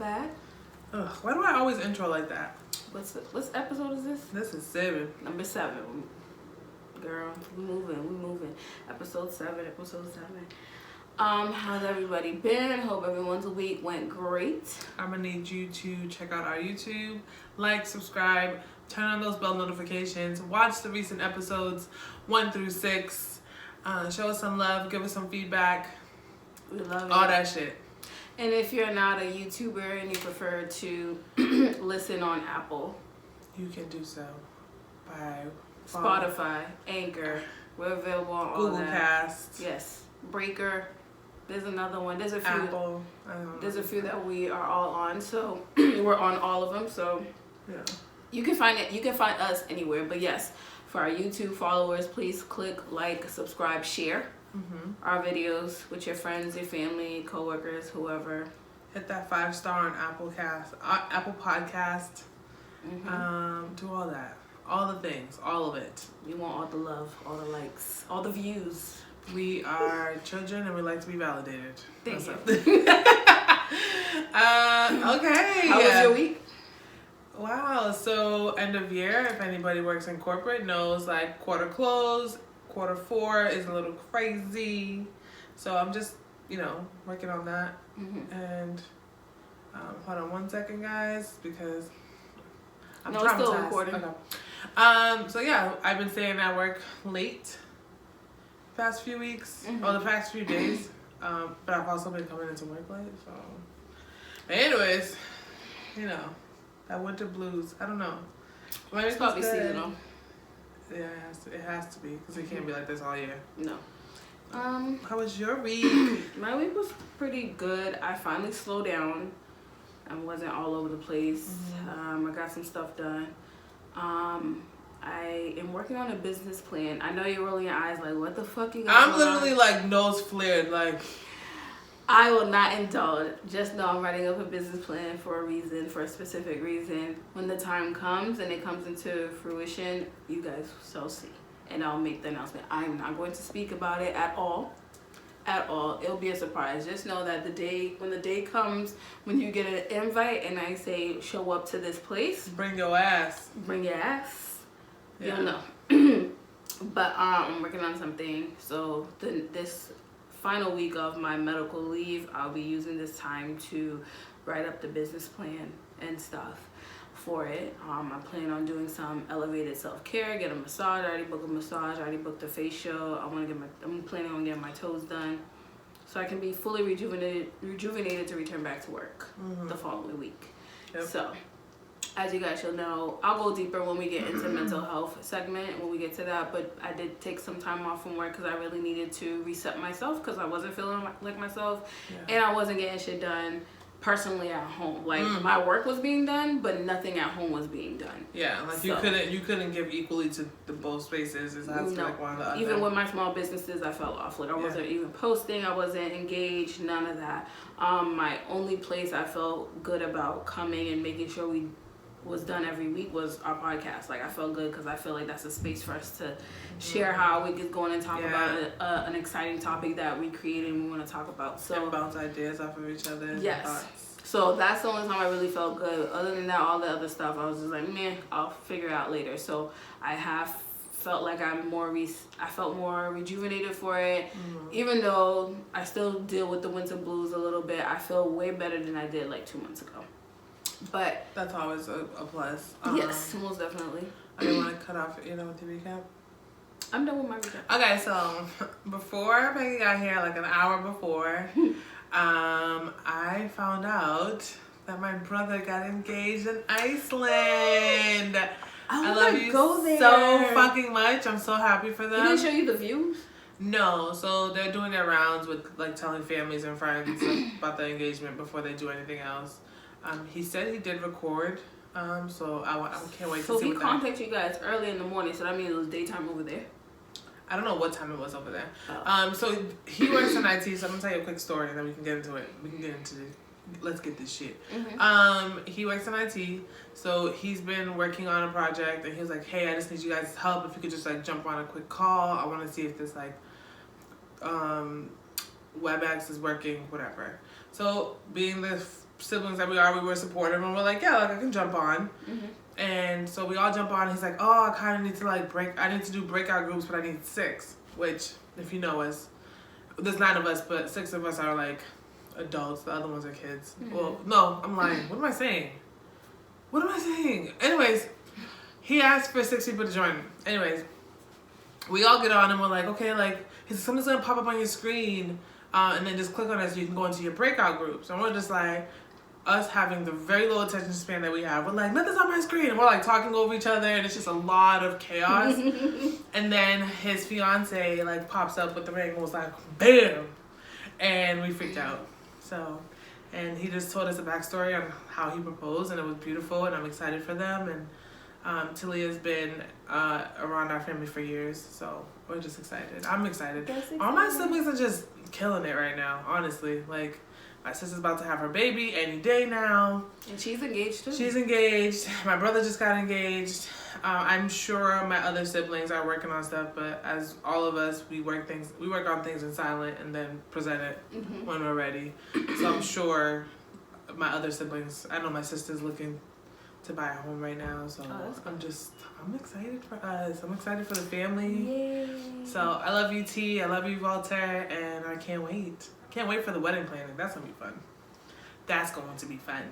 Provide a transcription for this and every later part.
back. Ugh, why do I always intro like that? What's episode is this? This is 7. Number 7. Girl, we moving. Episode 7. How's everybody been? Hope everyone's week went great. I'm gonna need you to check out our YouTube, like, subscribe, turn on those bell notifications, watch the recent episodes 1 through 6, show us some love, give us some feedback. We love it. All that shit. And if you're not a YouTuber and you prefer to listen on Apple, you can do so by Spotify, Anchor, we're available on all Google that. Cast. Yes, Breaker. There's another one. There's a few. Apple. There's a few that we are all on, so we're on all of them. So yeah, you can find it. You can find us anywhere. But yes, for our YouTube followers, please click like, subscribe, share our videos with your friends, your family, coworkers, whoever. Hit that 5-star on Apple Podcast. Do all that, all the things, all of it. We want all the love, all the likes, all the views. We are children and we like to be validated. Thank you. Okay. How was your week? Wow. So end of year, if anybody works in corporate knows, like quarter close, quarter 4 is a little crazy. So I'm just, working on that. And hold on 1 second, guys, because I'm traumatized. Still recording. Okay. So yeah, I've been staying at work late past few weeks or the past few days, but I've also been coming into work late. So, but anyways, that winter blues. I don't know. It's probably seasonal. Yeah, it has to be because it can't be like this all year. No. How was your week? My week was pretty good. I finally slowed down. I wasn't all over the place. I got some stuff done. I am working on a business plan. I know you're rolling your eyes like, what the fuck you got I'm going literally on? like nose flared. Like, I will not indulge. Just know I'm writing up a business plan for a reason, for a specific reason. When the time comes and it comes into fruition, you guys shall see. And I'll make the announcement. I'm not going to speak about it at all. At all. It'll be a surprise. Just know that when the day comes, when you get an invite and I say, show up to this place. bring your ass. Bring your ass. Yeah. You'll know. But I'm working on something. So this final week of my medical leave, I'll be using this time to write up the business plan and stuff for it. I plan on doing some elevated self-care, get a massage. I already booked a massage. I already booked a facial. I'm planning on getting my toes done so I can be fully rejuvenated to return back to work the following week. Yep. So as you guys should know, I'll go deeper when we get into mental health segment, when we get to that. But I did take some time off from work because I really needed to reset myself because I wasn't feeling like myself. Yeah. And I wasn't getting shit done personally at home. Like my work was being done, but nothing at home was being done. Yeah, like you couldn't give equally to the both spaces. It has to be like one or the other. Even with my small businesses, I fell off. Like I wasn't even posting. I wasn't engaged. None of that. My only place I felt good about coming and making sure we was done every week was our podcast. Like I felt good because I feel like that's a space for us to share how we get going and talk about an exciting topic that we created and we want to talk about. So and bounce ideas off of each other. Yes. So that's the only time I really felt good. Other than that, all the other stuff I was just like, man, I'll figure it out later. So I have felt like I felt more rejuvenated for it. Even though I still deal with the winter blues a little bit, I feel way better than I did like 2 months ago. But that's always a plus. Yes, most definitely. I didn't want to cut off, with the recap. I'm done with my recap. Okay, so before Peggy got here, like an hour before, I found out that my brother got engaged in Iceland. I love you so fucking much. I'm so happy for them. He didn't show you the views? No, so they're doing their rounds with like telling families and friends about the engagement before they do anything else. He said he did record, so I can't wait to see. So he contacted you guys early in the morning, so that means it was daytime over there? I don't know what time it was over there. Oh. So he works in IT, so I'm going to tell you a quick story and then we can get into it. Let's get this shit. He works in IT, so he's been working on a project and he was like, hey, I just need you guys' help. If you could just like jump on a quick call. I want to see if this like WebEx is working, whatever. So being the siblings that we were supportive, and we're like, yeah, like I can jump on. And so we all jump on. He's like, oh, I kind of need to like I need to do breakout groups, but I need 6. Which, if you know us, there's 9 of us, but 6 of us are like adults. The other ones are kids. Well, no, I'm lying. What am I saying? Anyways, he asked for 6 people to join him. Anyways, we all get on and we're like, okay, like, something's gonna pop up on your screen, and then just click on it so you can go into your breakout groups. And we're just like, us having the very low attention span that we have, we're like, nothing's on my screen. And we're like talking over each other, and it's just a lot of chaos. And then his fiance like pops up with the ring and was like, bam! And we freaked out. So, and he just told us a backstory on how he proposed, and it was beautiful, and I'm excited for them. And Talia's been around our family for years, so we're just excited. I'm excited. All my siblings are just killing it right now, honestly. Like, my sister's about to have her baby any day now. And she's engaged too. She's engaged. My brother just got engaged. I'm sure my other siblings are working on stuff, but as all of us, we work on things in silent and then present it when we're ready. So I'm sure my other siblings, I know my sister's looking to buy a home right now, so I'm excited for us. I'm excited for the family. Yay. So I love you, T. I love you, Walter, and I can't wait. Can't wait for the wedding planning. That's gonna be fun. That's going to be fun.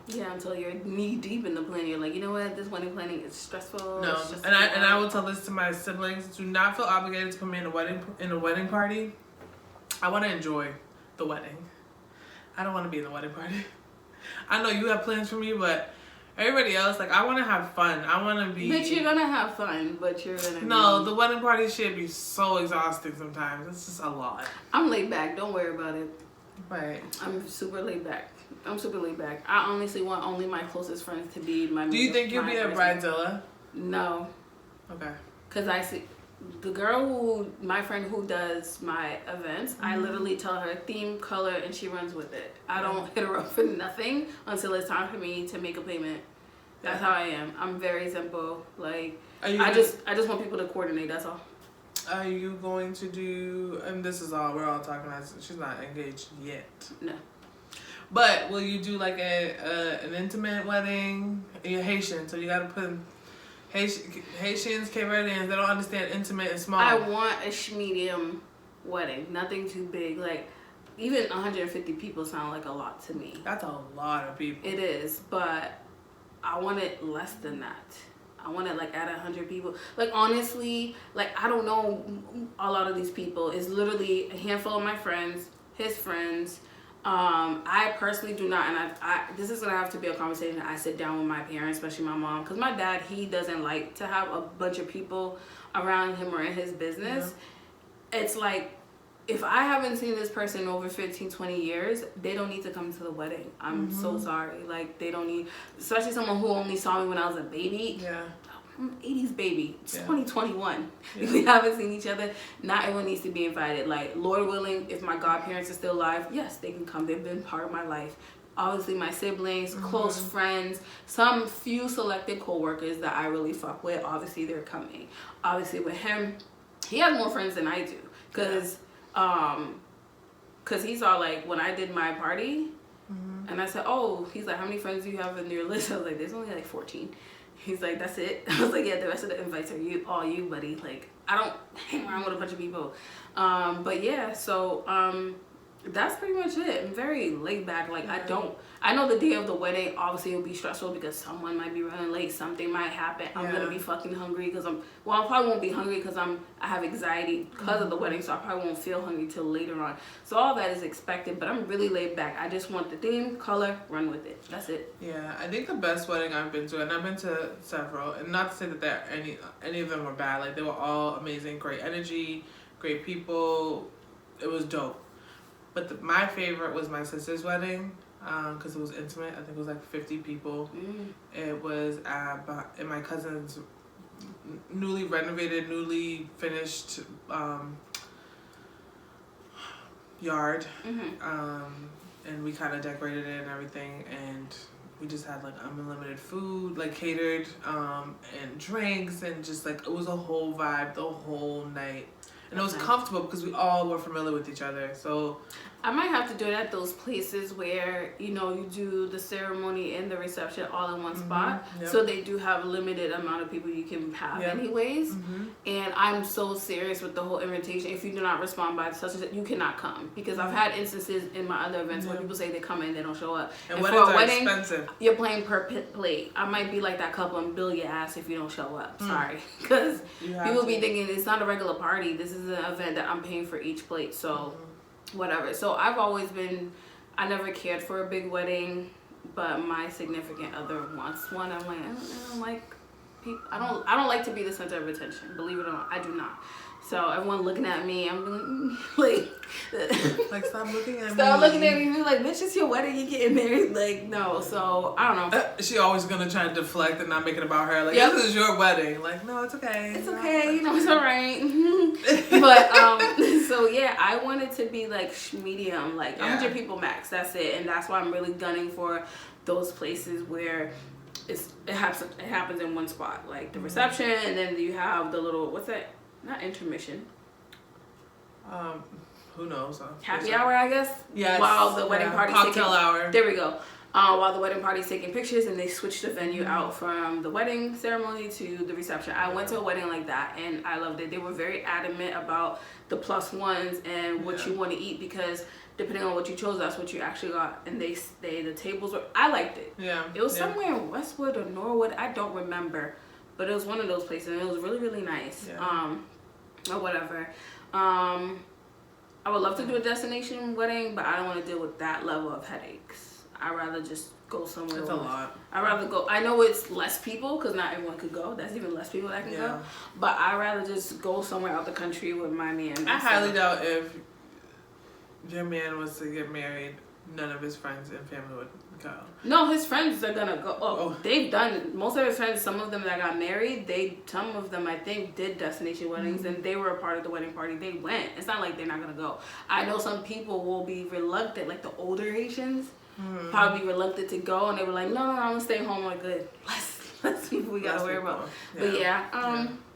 Yeah, until you're knee deep in the planning, you're like, you know what? This wedding planning is stressful. No, and I will tell this to my siblings: do not feel obligated to put me in a wedding party. I want to enjoy the wedding. I don't want to be in the wedding party. I know you have plans for me, but everybody else, like, I want to have fun. I want to be. But you're gonna have fun. But you're gonna. No, the wedding party should be so exhausting sometimes. It's just a lot. I'm laid back. Don't worry about it. Right. I'm super laid back. I honestly want only my closest friends to be my. Do you think you'll be a bridezilla? No. Okay. Cause I see my friend who does my events, I literally tell her theme, color, and she runs with it. I don't hit her up for nothing until it's time for me to make a payment. That's how I am. I'm very simple. Like, I just want people to coordinate. That's all. Are you going to do? And this is all we're all talking about. She's not engaged yet. No. But will you do like an intimate wedding? You're Haitian, so you got to put in Haitians, Cape Verdeans. They don't understand intimate and small. I want a medium wedding. Nothing too big. Like, even 150 people sound like a lot to me. That's a lot of people. It is, but I want it less than that. I want it like at 100 people. Like, honestly, like, I don't know a lot of these people. It's literally a handful of my friends, his friends. I personally do not, and I this is gonna have to be a conversation. I sit down with my parents, especially my mom, because my dad, he doesn't like to have a bunch of people around him or in his business. Yeah. It's like, if I haven't seen this person over 15, 20 years, they don't need to come to the wedding. I'm so sorry. Like, they don't need, especially someone who only saw me when I was a baby. Yeah. I'm an 80s baby. It's 2021. Yeah. We haven't seen each other. Not everyone needs to be invited. Like, Lord willing, if my godparents are still alive, yes, they can come. They've been part of my life. Obviously, my siblings, close friends, some few selected co-workers that I really fuck with, obviously, they're coming. Obviously, with him, he has more friends than I do. Because he's all like, when I did my party, and I said, oh, he's like, how many friends do you have in your list? I was like, there's only like 14. He's like, that's it? I was like, yeah, the rest of the invites are all you, buddy. Like, I don't hang around with a bunch of people. But yeah, so that's pretty much it. I'm very laid back. Like, I know the day of the wedding, obviously it'll be stressful because someone might be running late. Something might happen. I'm going to be fucking hungry because I probably won't be hungry because I have anxiety because of the wedding. So I probably won't feel hungry till later on. So all that is expected, but I'm really laid back. I just want the theme, color, run with it. That's it. Yeah, I think the best wedding I've been to, and I've been to several, and not to say that any of them were bad. Like, they were all amazing, great energy, great people. It was dope. But my favorite was my sister's wedding because it was intimate. I think it was like 50 people. It was in my cousin's newly renovated, newly finished yard. And we kind of decorated it and everything. And we just had like unlimited food, like catered, and drinks, and just like, it was a whole vibe the whole night. And it was comfortable because we all were familiar with each other. So I might have to do it at those places where, you know, you do the ceremony and the reception all in one spot. Yep. So they do have a limited amount of people you can have anyways. And I'm so serious with the whole invitation. If you do not respond by such and such, you cannot come. Because I've had instances in my other events where people say they come in, they don't show up. And weddings are expensive. You're playing per plate. I might be like that couple and bill your ass if you don't show up. Sorry. Because people be thinking it's not a regular party. This is an event that I'm paying for each plate. So... whatever. So I've always been, I never cared for a big wedding, but my significant other wants one. I'm like, I don't like people. I don't like to be the center of attention. Believe it or not, I do not. So everyone looking at me, I'm like stop looking at me. Stop looking at me. Be like, bitch, it's your wedding. You getting married? Like, no. So I don't know. She always gonna try to deflect and not make it about her. Like, this is your wedding. Like, no, it's okay. It's okay. You know, it's all right. But so yeah, I wanted to be like medium, like 100 people max. That's it, and that's why I'm really gunning for those places where it happens in one spot, like the reception, and then you have the little what's that? Not intermission. Who knows? Happy hour, I guess. Yes. While the wedding party's cocktail hour. There we go. While the wedding party's taking pictures, and they switched the venue out from the wedding ceremony to the reception. I went to a wedding like that, and I loved it. They were very adamant about the +1s and what you want to eat, because depending on what you chose, that's what you actually got. And the tables were, I liked it. Yeah. It was somewhere in Westwood or Norwood. I don't remember, but it was one of those places, and it was really, really nice. Yeah. Or whatever. I would love to do a destination wedding, but I don't want to deal with that level of headaches. I'd rather just go somewhere. It's a lot. I'd rather go. I know it's less people because not everyone could go. That's even less people that can go. But I'd rather just go somewhere out the country with my man. I highly doubt if your man was to get married, none of his friends and family would go. No, his friends are gonna go. They've done, most of his friends, some of them that got married, some of them I think did destination weddings, and they were a part of the wedding party. They went. It's not like they're not gonna go. I know some people will be reluctant, like the older Haitians, probably be reluctant to go, and they were like, no, I'm gonna stay home. Like, good, less people we gotta worry about. But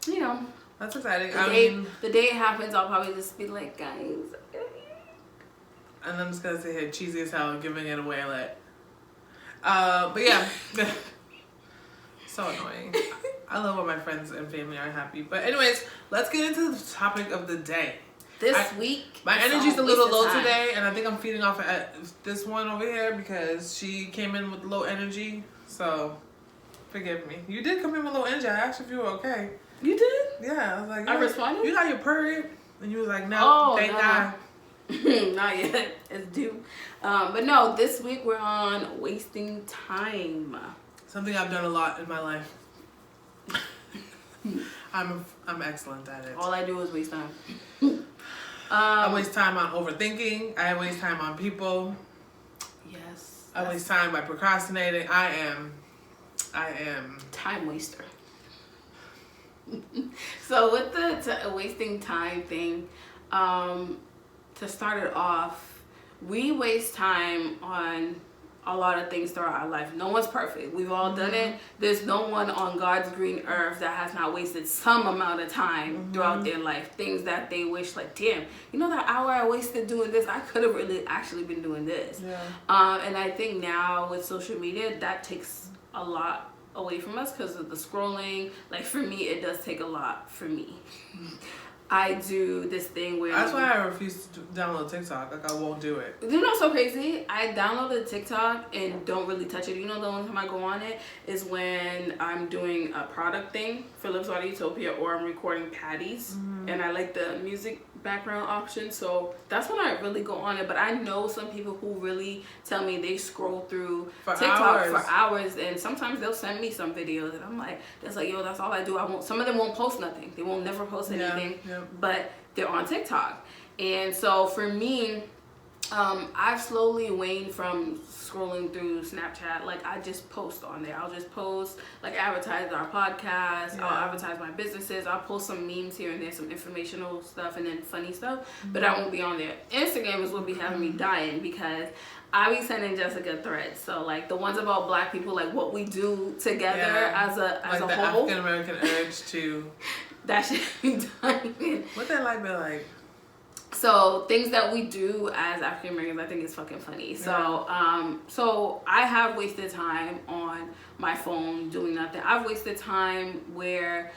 you know, that's exciting. The day it happens, I'll probably just be like, guys. And I'm just gonna sit here cheesy as hell, giving it away, like. But yeah, so annoying. I love when my friends and family are happy. But anyways, let's get into the topic of the day. This week, my energy's a little low today, and I think I'm feeding off of this one over here because she came in with low energy. So, forgive me. You did come in with low energy. I asked if you were okay. You did? Yeah, I was like, I responded. You got your period, and you was like, no, thank God. Not yet. It's due. But no, this week we're on wasting time. Something I've done a lot in my life. I'm excellent at it. All I do is waste time. I waste time on overthinking. I waste time on people. Yes. I waste time by procrastinating. I am time waster. So with the wasting time thing, to start it off, we waste time on a lot of things throughout our life. No one's perfect. We've all done it. There's no one on God's green earth that has not wasted some amount of time throughout their life. Things that they wish, like, damn, you know that hour I wasted doing this? I could have really actually been doing this. Yeah. And I think now with social media, that takes a lot away from us because of the scrolling. Like, for me, it does take a lot for me. I do this thing where... That's why I refuse to download TikTok. Like, I won't do it. You know what's so crazy? I downloaded TikTok and don't really touch it. You know, the only time I go on it is when I'm doing a product thing for Lips Water Utopia, or I'm recording patties. And I like the music background option. So that's when I really go on it. But I know some people who really tell me they scroll through TikTok for hours. And sometimes they'll send me some videos. And I'm like, that's like, yo, that's all I do. Some of them won't post nothing. They won't never post anything. Yeah. But they're on TikTok. And so for me, I've slowly waned from scrolling through Snapchat. Like, I just post on there. I'll just post, like, advertise our podcast. I'll advertise my businesses. I'll post some memes here and there, some informational stuff, and then funny stuff. But I won't be on there. Instagram is what be having me dying, because I be sending Jessica threads. So, like, the ones about Black people, like, what we do together as a whole. African American urge to... That should be done. What that like be like? So things that we do as African Americans, I think is fucking funny. So, so I have wasted time on my phone doing nothing. I've wasted time where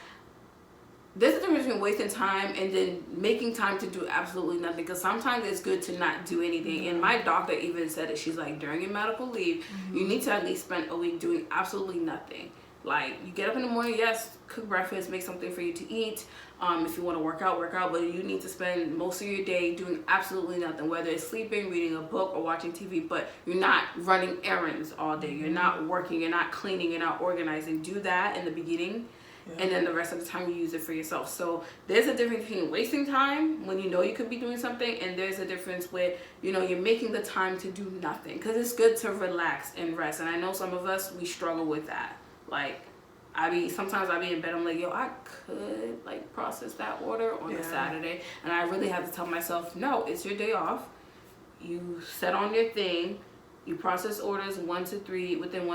there's a difference between wasting time and then making time to do absolutely nothing. Because sometimes it's good to not do anything. And my doctor even said it. She's like, during your medical leave, you need to at least spend a week doing absolutely nothing. Like, you get up in the morning, yes, cook breakfast, make something for you to eat. If you want to work out, but you need to spend most of your day doing absolutely nothing, whether it's sleeping, reading a book, or watching TV, but you're not running errands all day. You're not working, you're not cleaning, you're not organizing. Do that in the beginning, and then the rest of the time you use it for yourself. So there's a difference between wasting time when you know you could be doing something, and there's a difference with, you know, you're making the time to do nothing, because it's good to relax and rest. And I know some of us, we struggle with that. Like, sometimes I be in bed, I'm like, yo, I could like process that order on a Saturday, and I really have to tell myself, no, it's your day off. You set on your thing, you process orders within 1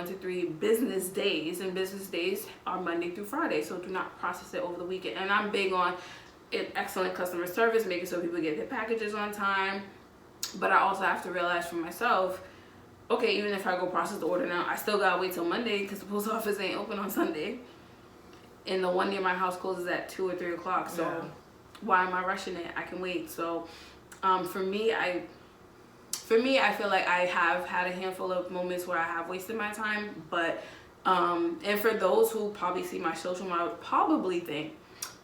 to 3 business days, and business days are Monday through Friday, so do not process it over the weekend. And I'm big on excellent customer service, making sure people get their packages on time, but I also have to realize for myself, okay, even if I go process the order now, I still gotta wait till Monday because the post office ain't open on Sunday. And the one near my house closes at 2 or 3 o'clock. So why am I rushing it? I can wait. So for me, I feel like I have had a handful of moments where I have wasted my time. But and for those who probably see my social media, probably think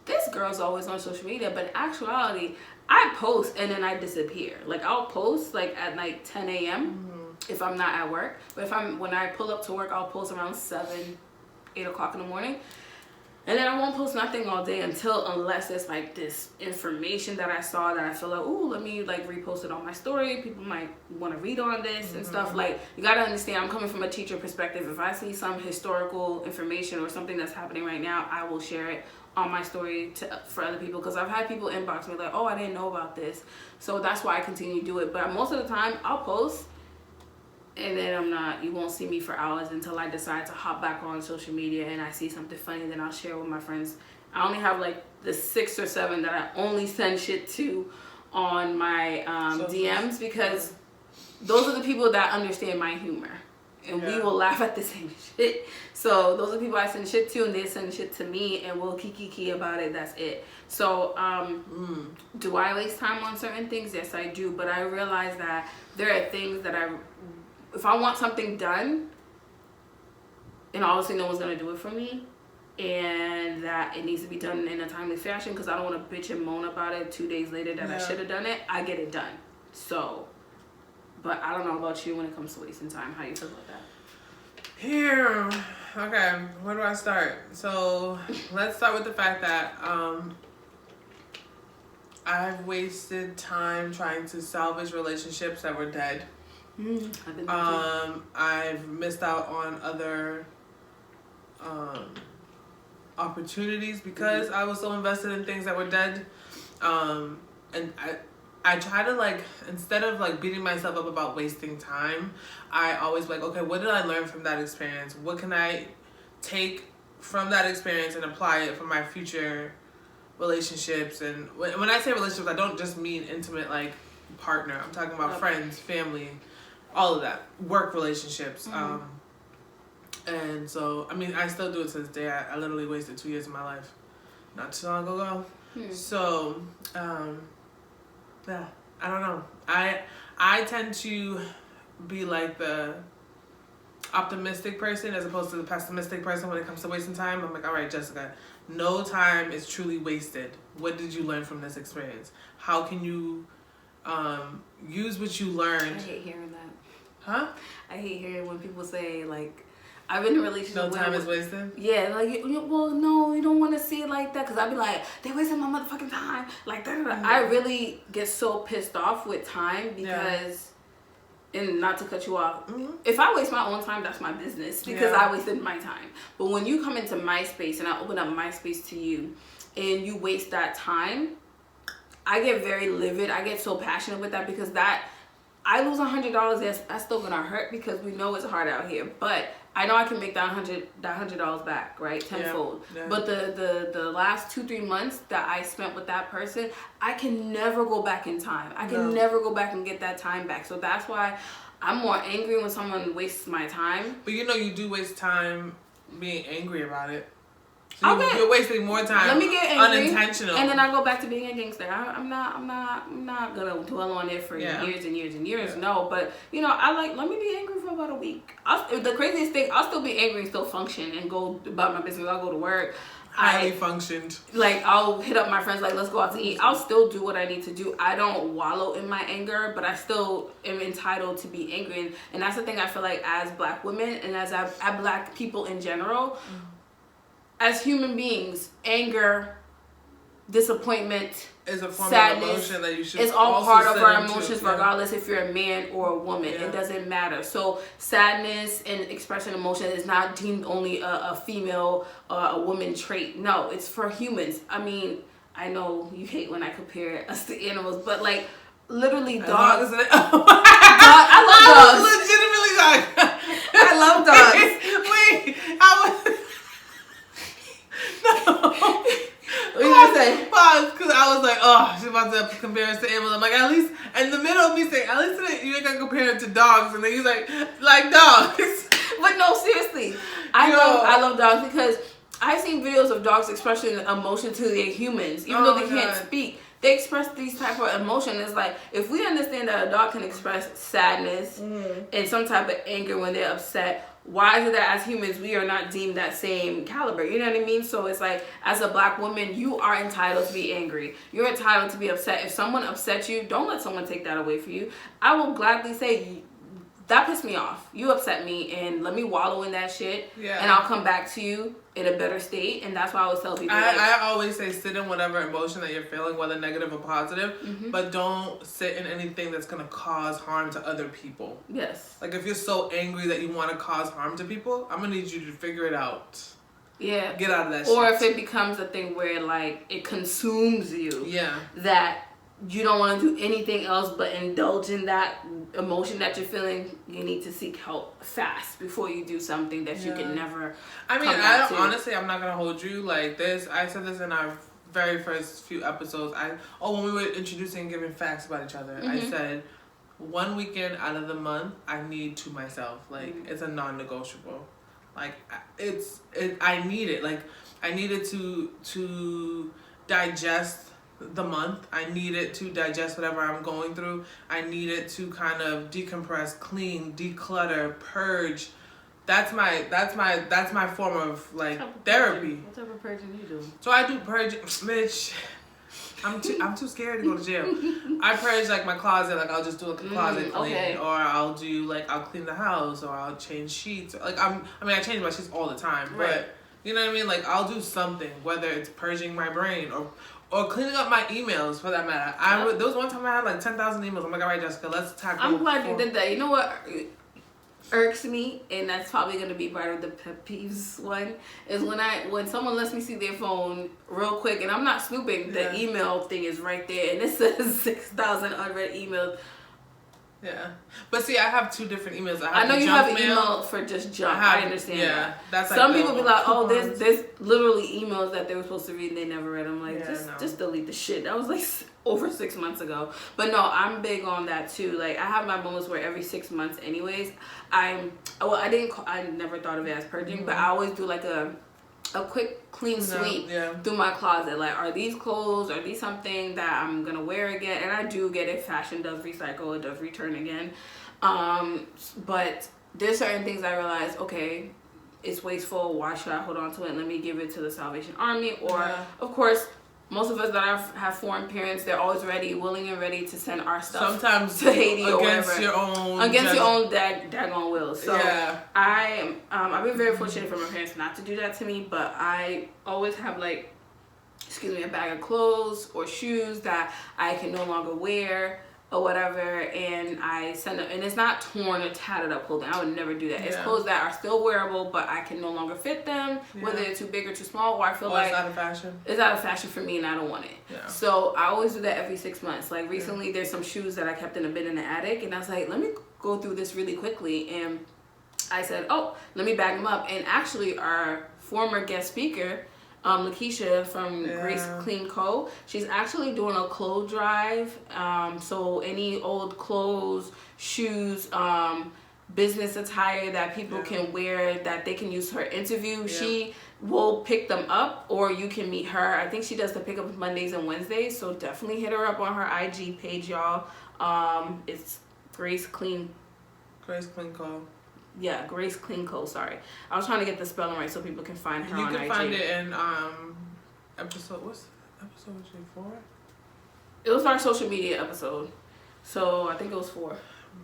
this girl's always on social media. But in actuality, I post and then I disappear. Like, I'll post like at like 10 a.m. if I'm not at work. But when I pull up to work, I'll post around 7, 8 o'clock in the morning. And then I won't post nothing all day unless it's like this information that I saw that I feel like, ooh, let me like repost it on my story. People might want to read on this and stuff. Like, you got to understand, I'm coming from a teacher perspective. If I see some historical information or something that's happening right now, I will share it on my story for other people, because I've had people inbox me like, oh, I didn't know about this. So that's why I continue to do it. But most of the time, I'll post, and then you won't see me for hours until I decide to hop back on social media and I see something funny, then I'll share with my friends. I only have like the 6 or 7 that I only send shit to on my DMs, because those are the people that understand my humor, and we will laugh at the same shit. So those are the people I send shit to, and they send shit to me, and we'll kiki about it. That's it. So do I waste time on certain things? Yes, I do. But I realize that there are things that if I want something done, and obviously no one's gonna do it for me, and that it needs to be done in a timely fashion, because I don't want to bitch and moan about it 2 days later that I should have done it, I get it done. So, but I don't know about you when it comes to wasting time. How you feel about that? Here, okay, where do I start? So let's start with the fact that I've wasted time trying to salvage relationships that were dead. I've missed out on other opportunities because I was so invested in things that were dead. And I try to, like, instead of like beating myself up about wasting time, I always like, okay, what did I learn from that experience? What can I take from that experience and apply it for my future relationships? And when I say relationships, I don't just mean intimate, like, partner. I'm talking about friends, family, all of that, work relationships. And so, I mean, I still do it to this day. I literally wasted 2 years of my life not too long ago. So, yeah, I don't know. I tend to be like the optimistic person as opposed to the pessimistic person when it comes to wasting time. I'm like, all right, Jessica, no time is truly wasted. What did you learn from this experience? How can you use what you learned? I hate hearing that. Huh? I hate hearing when people say, like, I've been in a relationship. No time is wasted? Yeah, like, well, no, you don't want to see it like that, because I'd be like, they wasted my motherfucking time. Like, I really get so pissed off with time because, and not to cut you off, if I waste my own time, that's my business, because I wasted my time. But when you come into my space and I open up my space to you and you waste that time, I get very livid. I get so passionate with that, because that I lose $100, that's still gonna hurt because we know it's hard out here. But I know I can make that $100 back, right? Tenfold. Yeah. But the last 2-3 months that I spent with that person, I can never go back in time. I can never go back and get that time back. So that's why I'm more angry when someone wastes my time. But you know, you do waste time being angry about it. So you're wasting more time. Let me get angry, unintentional, and then I go back to being a gangster. I'm not gonna dwell on it for years and years and years. Yeah. No, but you know, let me be angry for about a week. The craziest thing, I'll still be angry and still function and go about my business. I'll go to work. Highly functioned. Like, I'll hit up my friends, like, let's go out to eat. I'll still do what I need to do. I don't wallow in my anger, but I still am entitled to be angry. And that's the thing I feel like as Black women and as Black people in general, as human beings, anger, disappointment, is a form sadness, of emotion that you should. It's all part of our emotions, yeah. regardless if you're a man or a woman. Yeah. It doesn't matter. So sadness and expressing emotion is not deemed only a female or a woman trait. No, it's for humans. I mean, I know you hate when I compare us to animals, but like literally dogs. I love dogs. Legitimately dogs. I love dogs. Wait, I was. No. What you gonna say? Because I was like, oh, she's about to compare us to animals. I'm like, at least, in the middle of me saying, at least you ain't gonna compare it to dogs. And then he's like dogs. But no, seriously. I love dogs because I've seen videos of dogs expressing emotion to their humans. Even though they can't speak, they express these type of emotion. It's like, if we understand that a dog can express sadness and some type of anger when they're upset, why is it that as humans we are not deemed that same caliber? You know what I mean? So it's like, as a Black woman, you are entitled to be angry. You're entitled to be upset. If someone upsets you, don't let someone take that away from you. I will gladly say, that pissed me off. You upset me, and let me wallow in that shit. Yeah. And I'll come back to you in a better state. And that's why I always tell people. I always say, sit in whatever emotion that you're feeling, whether negative or positive, but don't sit in anything that's gonna cause harm to other people. Yes. Like, if you're so angry that you want to cause harm to people, I'm gonna need you to figure it out. Yeah. Get out of that. Or shit. if it becomes a thing where like it consumes you. Yeah. That you don't want to do anything else but indulge in that emotion that you're feeling, you need to seek help fast before you do something that you can never. I mean, honestly, I'm not gonna hold you like this. I said this in our very first few episodes. When we were introducing and giving facts about each other, I said 1 weekend out of the month I need to myself. Like, it's a non-negotiable. Like, I need it. Like, I needed to digest the month. I need it to digest whatever I'm going through. I need it to kind of decompress, clean, declutter, purge. That's my form of like therapy. What type of purging you do? So I do purge, bitch. I'm too scared to go to jail. I purge like my closet. Like, I'll just do like a closet clean, or I'll do like, I'll clean the house, or I'll change sheets. Like, I change my sheets all the time, but you know what I mean. Like, I'll do something, whether it's purging my brain or cleaning up my emails, for that matter. There was one time I had like 10,000 emails. I'm like, all right, Jessica, let's tackle. I'm glad you did that. You know what irks me, and that's probably gonna be part of the pet peeves one, is when someone lets me see their phone real quick, and I'm not snooping. The email thing is right there, and it says 6,000 unread emails. Yeah, but see, I have two different emails. I know you have an email for just junk. I understand that. That's like some people be like, oh, there's literally emails that they were supposed to read and they never read. I'm like, just delete the shit. That was like over 6 months ago. But no, I'm big on that too. Like, I have my moments where every 6 months, anyways, I never thought of it as purging, but I always do like a quick clean sweep through my closet. Like, are these clothes, are these something that I'm gonna wear again? And I do get it. Fashion does recycle, it does return again. But there's certain things I realize, okay, it's wasteful. Why should I hold on to it? Let me give it to the Salvation Army. Or of course, most of us that have foreign parents, they're always willing and ready to send our stuff sometimes to Haiti or wherever. Against your own daggone will. So I've been very fortunate for my parents not to do that to me, but I always have a bag of clothes or shoes that I can no longer wear. or whatever, and I send them, and it's not torn or tatted up clothing. I would never do that. It's clothes that are still wearable, but I can no longer fit them, whether they're too big or too small, or I feel like it's out of fashion. It's out of fashion for me, and I don't want it. Yeah. So I always do that every 6 months. Like recently, there's some shoes that I kept in a bin in the attic, and I was like, let me go through this really quickly, and I said, oh, let me bag them up. And actually, our former guest speaker, Lakeisha from Grace Clean Co. She's actually doing a clothes drive. So any old clothes, shoes, business attire that people can wear that they can use for interview, she will pick them up, or you can meet her. I think she does the pickup Mondays and Wednesdays. So definitely hit her up on her IG page, y'all. It's Grace Clean Co. Yeah, Grace Clean Co. Sorry, I was trying to get the spelling right so people can find her on IG. You can find it in episode. What's episode 4? It was our social media episode, so I think it was 4.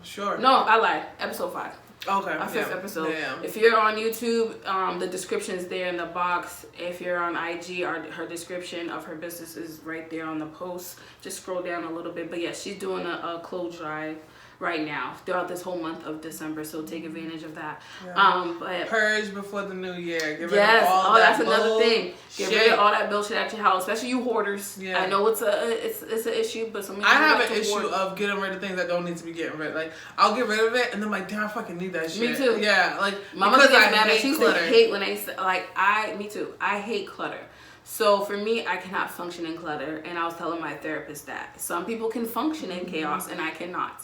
Sure. No, I lied. Episode 5. Okay. Our 5th episode. Yeah. If you're on YouTube, the description is there in the box. If you're on IG, her description of her business is right there on the post. Just scroll down a little bit. But yeah, she's doing a clothes drive right now throughout this whole month of December, so take advantage of that. But purge before the new year. Get rid yes, of all that that's another thing. Get rid of all that bullshit at your house, especially you hoarders. Yeah. I know it's an issue, but some people I have an issue of getting rid of things that don't need to be getting rid. Like I'll get rid of it, and then I'm like, damn, I fucking need that shit. Me too. Yeah, like my mother gets mad. She used to hate when they like me too. I hate clutter. So for me, I cannot function in clutter, and I was telling my therapist that some people can function in chaos, and I cannot.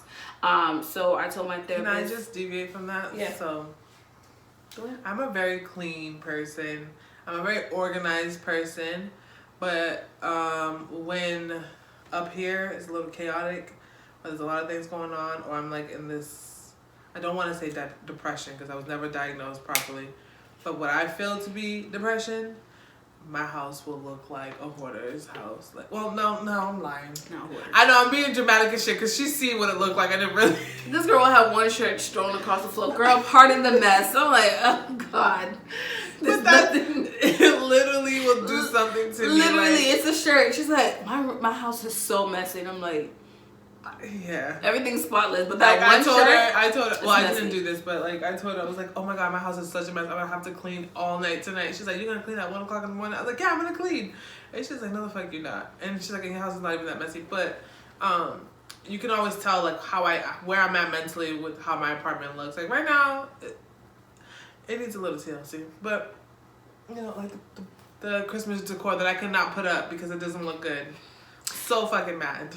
So I told my therapist. Can I just deviate from that? Yeah. So, go ahead. I'm a very clean person. I'm a very organized person, but when up here it's a little chaotic, or there's a lot of things going on, or I'm like in this, I don't want to say that depression because I was never diagnosed properly, but what I feel to be depression, my house will look like a hoarder's house. Like, well, no, I'm lying. Not hoarder. I know I'm being dramatic as shit because she see what it looked like. I didn't really. This girl will have one shirt strewn across the floor. Girl, pardon the mess. I'm like, oh God. But it literally will do something to me. Literally, like, it's a shirt. She's like, my house is so messy. And I'm like, yeah, everything's spotless. But that like, one shirt, I told her. Well, messy. I didn't do this, but like I told her, I was like, oh my God, my house is such a mess. I'm gonna have to clean all night tonight. She's like, you're gonna clean at 1 o'clock in the morning? I was like, yeah, I'm gonna clean. And she's like, no, the fuck you're not. And she's like, your house is not even that messy. But you can always tell like where I'm at mentally with how my apartment looks. Like right now, it needs a little TLC, but you know, like the Christmas decor that I cannot put up because it doesn't look good. So fucking mad.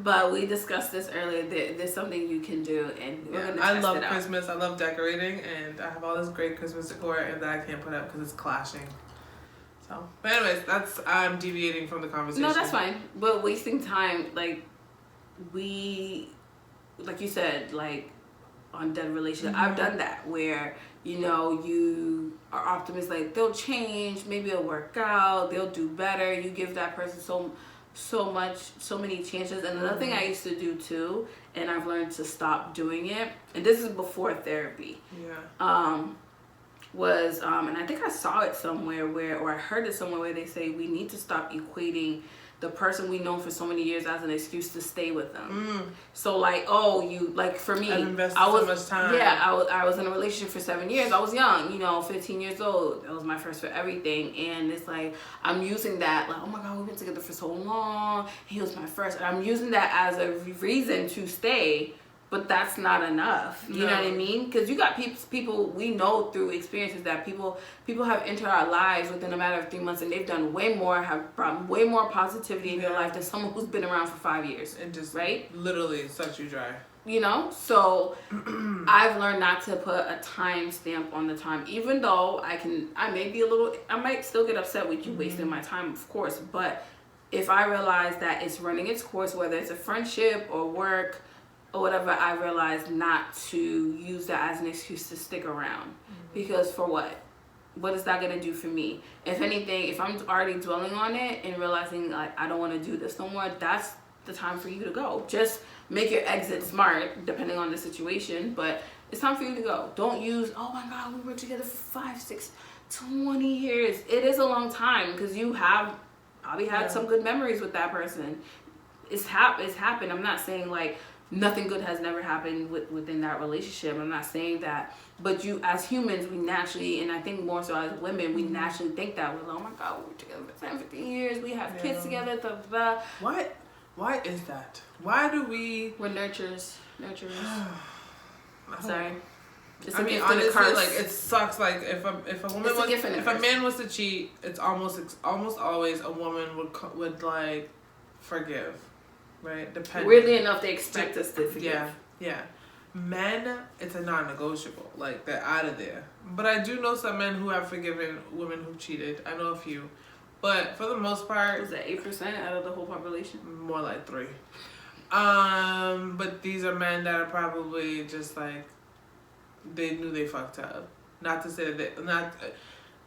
But we discussed this earlier. There's something you can do, and we're gonna test I love it out. Christmas. I love decorating, and I have all this great Christmas decor, and that I can't put up because it's clashing. So, but anyways, I'm deviating from the conversation. No, that's fine. But wasting time, like you said, like on dead relationship. Mm-hmm. I've done that where you are optimistic, like they'll change, maybe it'll work out, they'll do better. You give that person so many chances. And another thing I used to do too, and I've learned to stop doing it, and this is before therapy. Was and I think I saw it somewhere or I heard it somewhere where they say we need to stop equating the person we know for so many years as an excuse to stay with them. So like, oh, you like for me, I've invested so much time. Yeah, I was in a relationship for 7 years. I was young, 15 years old. That was my first for everything, and it's like I'm using that like, oh my God, we've been together for so long. He was my first, and I'm using that as a reason to stay. But that's not enough. You know what I mean? Because you got people we know through experiences that people have entered our lives within a matter of 3 months, and they've done way more, have brought way more positivity in your life than someone who's been around for 5 years. It just literally sucks you dry. So I've learned not to put a time stamp on the time, even though I might still get upset with you wasting my time, of course. But if I realize that it's running its course, whether it's a friendship or work or whatever, I realized not to use that as an excuse to stick around. Because for what? What is that gonna do for me? If anything, if I'm already dwelling on it and realizing like I don't want to do this no more, that's the time for you to go. Just make your exit smart, depending on the situation. But it's time for you to go. Don't use, oh my God, we were together for 5, 6, 20 years. It is a long time because you have probably had some good memories with that person. it's happened. I'm not saying like nothing good has never happened within that relationship. I'm not saying that. But you, as humans, we naturally, and I think more so as women, we naturally think that. We're like, oh my God, we're together for 10, 15 years. We have kids together. Blah, blah, blah. Why is that? Why do we... We're nurturers. Sorry. It's I mean, honestly, like, it sucks. Like, if a man was to cheat, it's almost always a woman would like forgive, right? Depending. Weirdly enough, they expect us to forgive. Yeah. Men, it's a non-negotiable. Like, they're out of there. But I do know some men who have forgiven women who cheated. I know a few, but for the most part, was that 8% out of the whole population? More like 3. But these are men that are probably just like, they knew they fucked up. Not to say that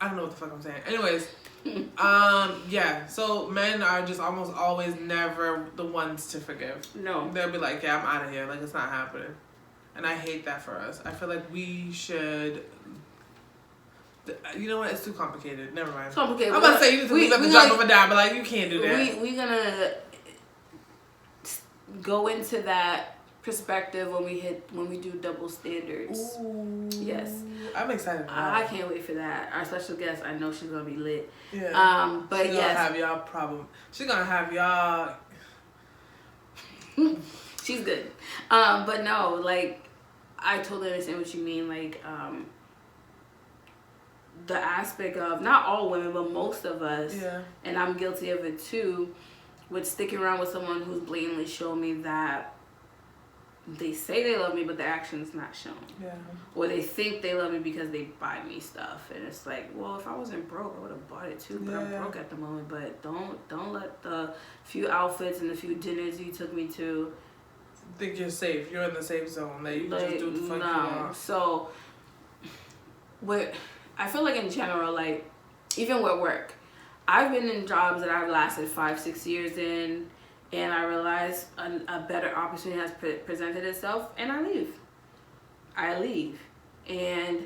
I don't know what the fuck I'm saying. Anyways, yeah. So men are just almost always never the ones to forgive. No. They'll be like, yeah, I'm out of here. Like, it's not happening. And I hate that for us. I feel like we should... You know what? It's too complicated. Never mind. It's complicated. I'm about to say you need to leave at the drop of a dime, but like, you can't do that. We're gonna go into that perspective when we do double standards. Ooh, yes, I'm excited. I can't wait for that. Our special guest, I know she's gonna be lit. Yeah. But she's gonna have y'all problem. She's gonna have y'all. She's good. But no, like, I totally understand what you mean. Like, the aspect of not all women, but most of us, and I'm guilty of it too, would stick around with someone who's blatantly showing me that they say they love me, but the action's not shown. Yeah. Or they think they love me because they buy me stuff, and it's like, well, if I wasn't broke, I would have bought it too. But I'm broke at the moment. But don't let the few outfits and the few dinners you took me to think you're safe. You're in the safe zone. That you can just do the fuck you want. So, I feel like in general, like, even with work, I've been in jobs that I've lasted 5-6 years in, and I realize a better opportunity has presented itself, and I leave. And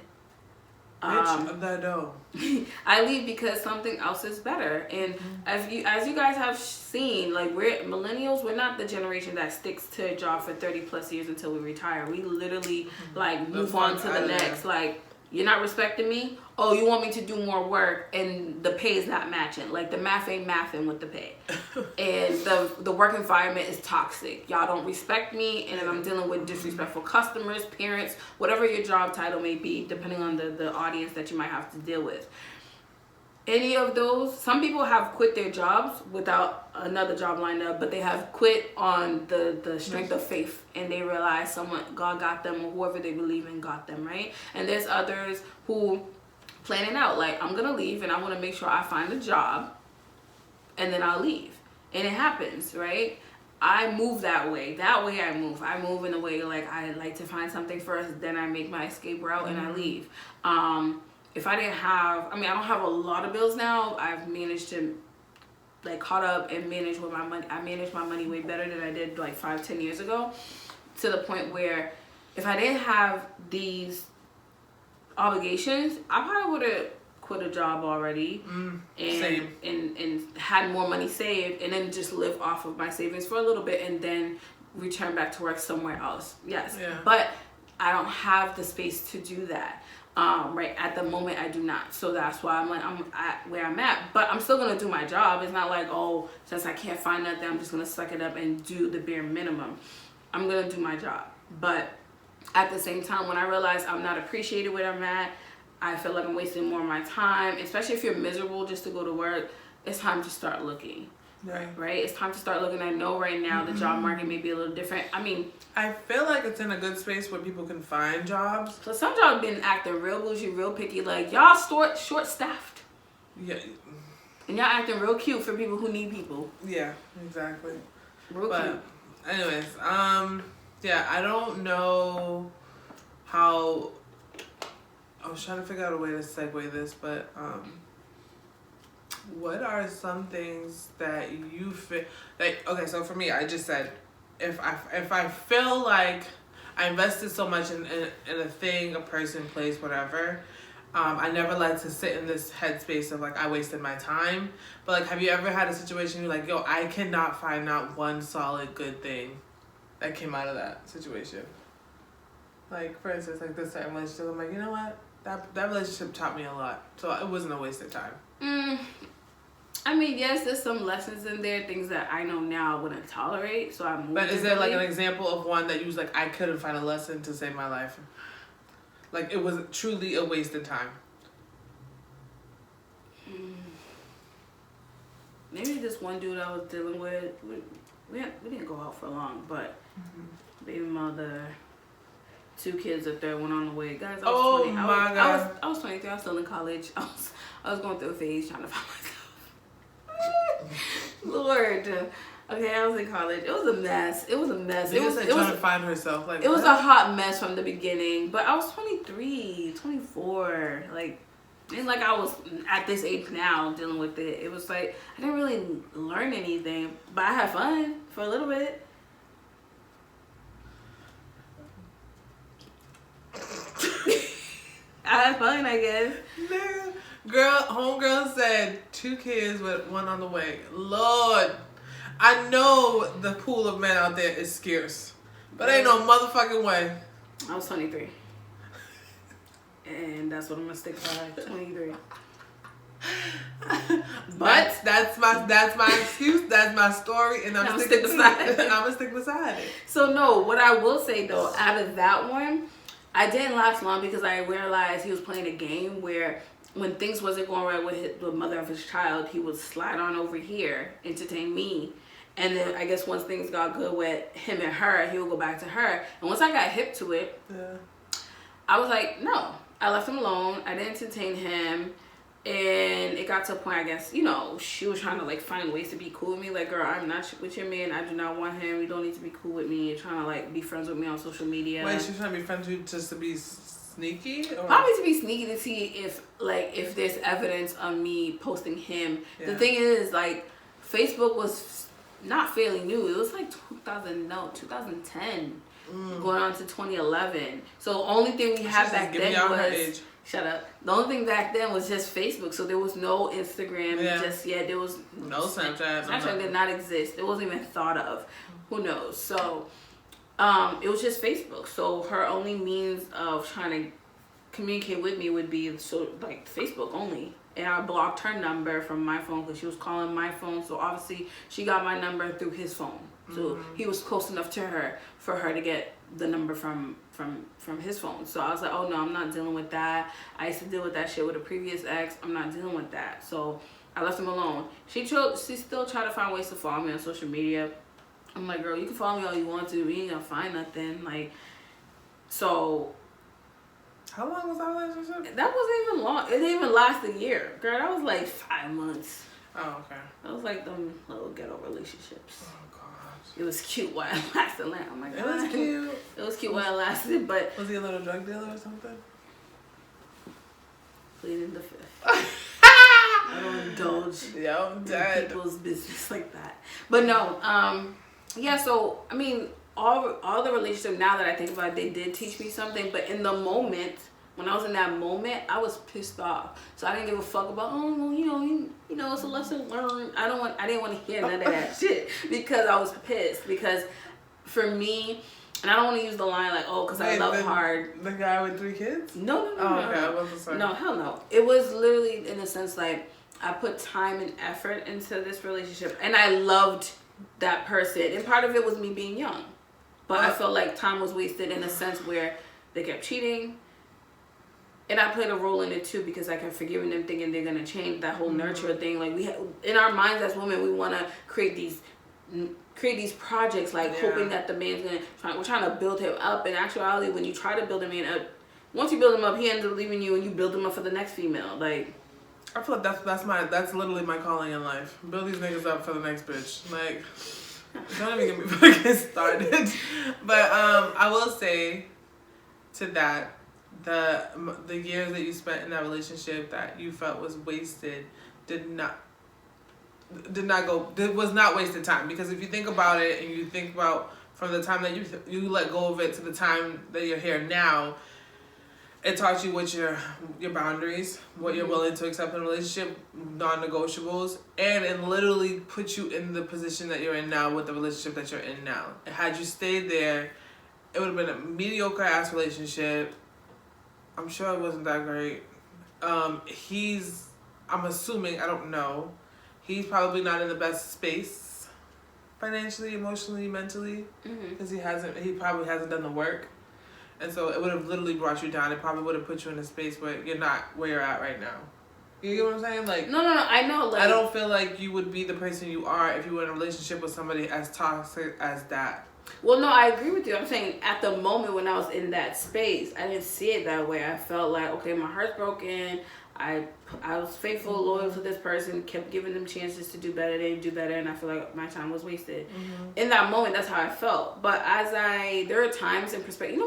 I leave because something else is better. And as you guys have seen, like, we're millennials, we're not the generation that sticks to a job for 30 plus years until we retire. We literally like move on to the next. Like, you're not respecting me? Oh, you want me to do more work and the pay is not matching. Like, the math ain't mathing with the pay. And the work environment is toxic. Y'all don't respect me, and then I'm dealing with disrespectful customers, parents, whatever your job title may be, depending on the audience that you might have to deal with. Any of those, some people have quit their jobs without another job lined up, but they have quit on the strength of faith, and they realize God got them, or whoever they believe in got them, right? And there's others who planning out, like, I'm gonna leave and I want to make sure I find a job, and then I'll leave. And it happens, right? I move that way. That way I move in a way, like, I like to find something first, then I make my escape route and I leave. If I didn't have, I don't have a lot of bills now. I've managed to, like, caught up and manage with my money. I manage my money way better than I did like 5-10 years ago, to the point where if I didn't have these obligations, I probably would have quit a job already and had more money saved, and then just live off of my savings for a little bit and then return back to work somewhere else. Yes. Yeah. But I don't have the space to do that. Right at the moment, I do not. So that's why I'm at where I'm at. But I'm still gonna do my job. It's not like, oh, since I can't find nothing, I'm just gonna suck it up and do the bare minimum. I'm gonna do my job. But at the same time, when I realize I'm not appreciated where I'm at, I feel like I'm wasting more of my time. Especially if you're miserable just to go to work, it's time to start looking. Right? It's time to start looking. I know right now the job market may be a little different. I feel like it's in a good space where people can find jobs. So some jobs been acting real bougie, real picky. Like, y'all short-staffed. Yeah. And y'all acting real cute for people who need people. Yeah, exactly. Real cute. Anyways, yeah, I don't know how... I was trying to figure out a way to segue this, but... what are some things that you feel like? Okay, so for me, I just said, if I feel like I invested so much in a thing, a person, place, whatever, I never like to sit in this headspace of like I wasted my time. But like, have you ever had a situation you're like, yo, I cannot find not one solid good thing that came out of that situation? Like, for instance, like this certain relationship, I'm like, you know what? That relationship taught me a lot, so it wasn't a waste of time. I mean, yes, there's some lessons in there, things that I know now I wouldn't tolerate, so I moved. But is there like an example of one that you was like, I couldn't find a lesson to save my life? Like, it was truly a waste of time. Maybe this one dude I was dealing with, we didn't go out for long, but baby mother, 2 kids, a third one on the way. Guys, I was 20. I was 23. I was still in college. I was going through a phase trying to find myself. Lord. Okay, I was in college. It was a mess. It was trying to find herself. Like, it was a hot mess from the beginning. But I was 23, 24. Like, and like I was at this age now dealing with it. It was like I didn't really learn anything, but I had fun for a little bit. I had fun, I guess. Girl, homegirl said 2 kids with 1 on the way. Lord, I know the pool of men out there is scarce, but ain't no motherfucking way. I was 23. And that's what I'm gonna stick by, 23. But that's my excuse. That's my story, and I'm gonna stick beside it. I'm gonna stick beside it. So no, what I will say though, out of that one, I didn't last long because I realized he was playing a game where when things wasn't going right with the mother of his child, he would slide on over here, entertain me. And then I guess once things got good with him and her, he would go back to her. And once I got hip to it, I was like, no. I left him alone. I didn't entertain him. And it got to a point, I guess, you know, she was trying to like find ways to be cool with me. Like, girl, I'm not with your man. I do not want him. You don't need to be cool with me. You're trying to like be friends with me on social media. Wait, she's trying to be friends with you just to be sneaky? Or? Probably to be sneaky to see if there's evidence of me posting him. Yeah. The thing is, like, Facebook was not fairly new. It was like 2010. Going on to 2011. So the only thing we had back then was shut up. The only thing back then was just Facebook. So there was no Instagram just yet. There was no Snapchat. Snapchat did not exist. It wasn't even thought of. Who knows? So it was just Facebook. So her only means of trying to communicate with me would be so like Facebook only. And I blocked her number from my phone because she was calling my phone. So obviously she got my number through his phone. So he was close enough to her for her to get the number from his phone. So I was like, oh no, I'm not dealing with that. I used to deal with that shit with a previous ex. I'm not dealing with that. So I left him alone. She still tried to find ways to follow me on social media. I'm like, girl, you can follow me all you want to. We ain't gonna find nothing. Like, so. How long was that relationship? That wasn't even long. It didn't even last a year. Girl, that was like 5 months. Oh, okay. That was like them little ghetto relationships. Oh, gosh. It was cute while it lasted. Oh my God. It was cute. It was cute while it lasted, but... Was he a little drug dealer or something? Pleading the fifth. I don't indulge in people's business like that. But no, yeah, so, I mean, all the relationship, now that I think about it, they did teach me something, but in the moment... When I was in that moment, I was pissed off. So I didn't give a fuck about, oh, well, you know, it's a lesson learned. I didn't want to hear none of that shit because I was pissed. Because for me, and I don't want to use the line like, oh, because I love hard. The guy with 3 kids? No. Okay, I wasn't sorry. No, hell no. It was literally in a sense like I put time and effort into this relationship, and I loved that person. And part of it was me being young, but I felt like time was wasted in a sense where they kept cheating. And I played a role in it too because I kept forgiving them, thinking they're gonna change. That whole nurture thing, like in our minds as women, we want to create these projects, like hoping that the man's gonna. We're trying to build him up. In actuality, when you try to build a man up, once you build him up, he ends up leaving you, and you build him up for the next female. Like, I feel like that's literally my calling in life. Build these niggas up for the next bitch. Like, don't even get me fucking started. But I will say to that. The years that you spent in that relationship that you felt was wasted was not wasted time, because if you think about it and you think about from the time that you let go of it to the time that you're here now, it taught you what your boundaries, what you're willing to accept in a relationship, non-negotiables, and it literally put you in the position that you're in now with the relationship that you're in now. And had you stayed there, it would have been a mediocre ass relationship. I'm sure it wasn't that great. I'm assuming, I don't know, he's probably not in the best space financially, emotionally, mentally, because he probably hasn't done the work. And so it would have literally brought you down. It probably would have put you in a space where you're not where you're at right now. You get what I'm saying? Like, no, I know. Like, I don't feel like you would be the person you are if you were in a relationship with somebody as toxic as that. Well, no, I agree with you. I'm saying at the moment when I was in that space, I didn't see it that way. I felt like, okay, my heart's broken. I was faithful, loyal to this person, kept giving them chances to do better. They do better, and I feel like my time was wasted. In that moment, that's how I felt. But there are times in perspective, you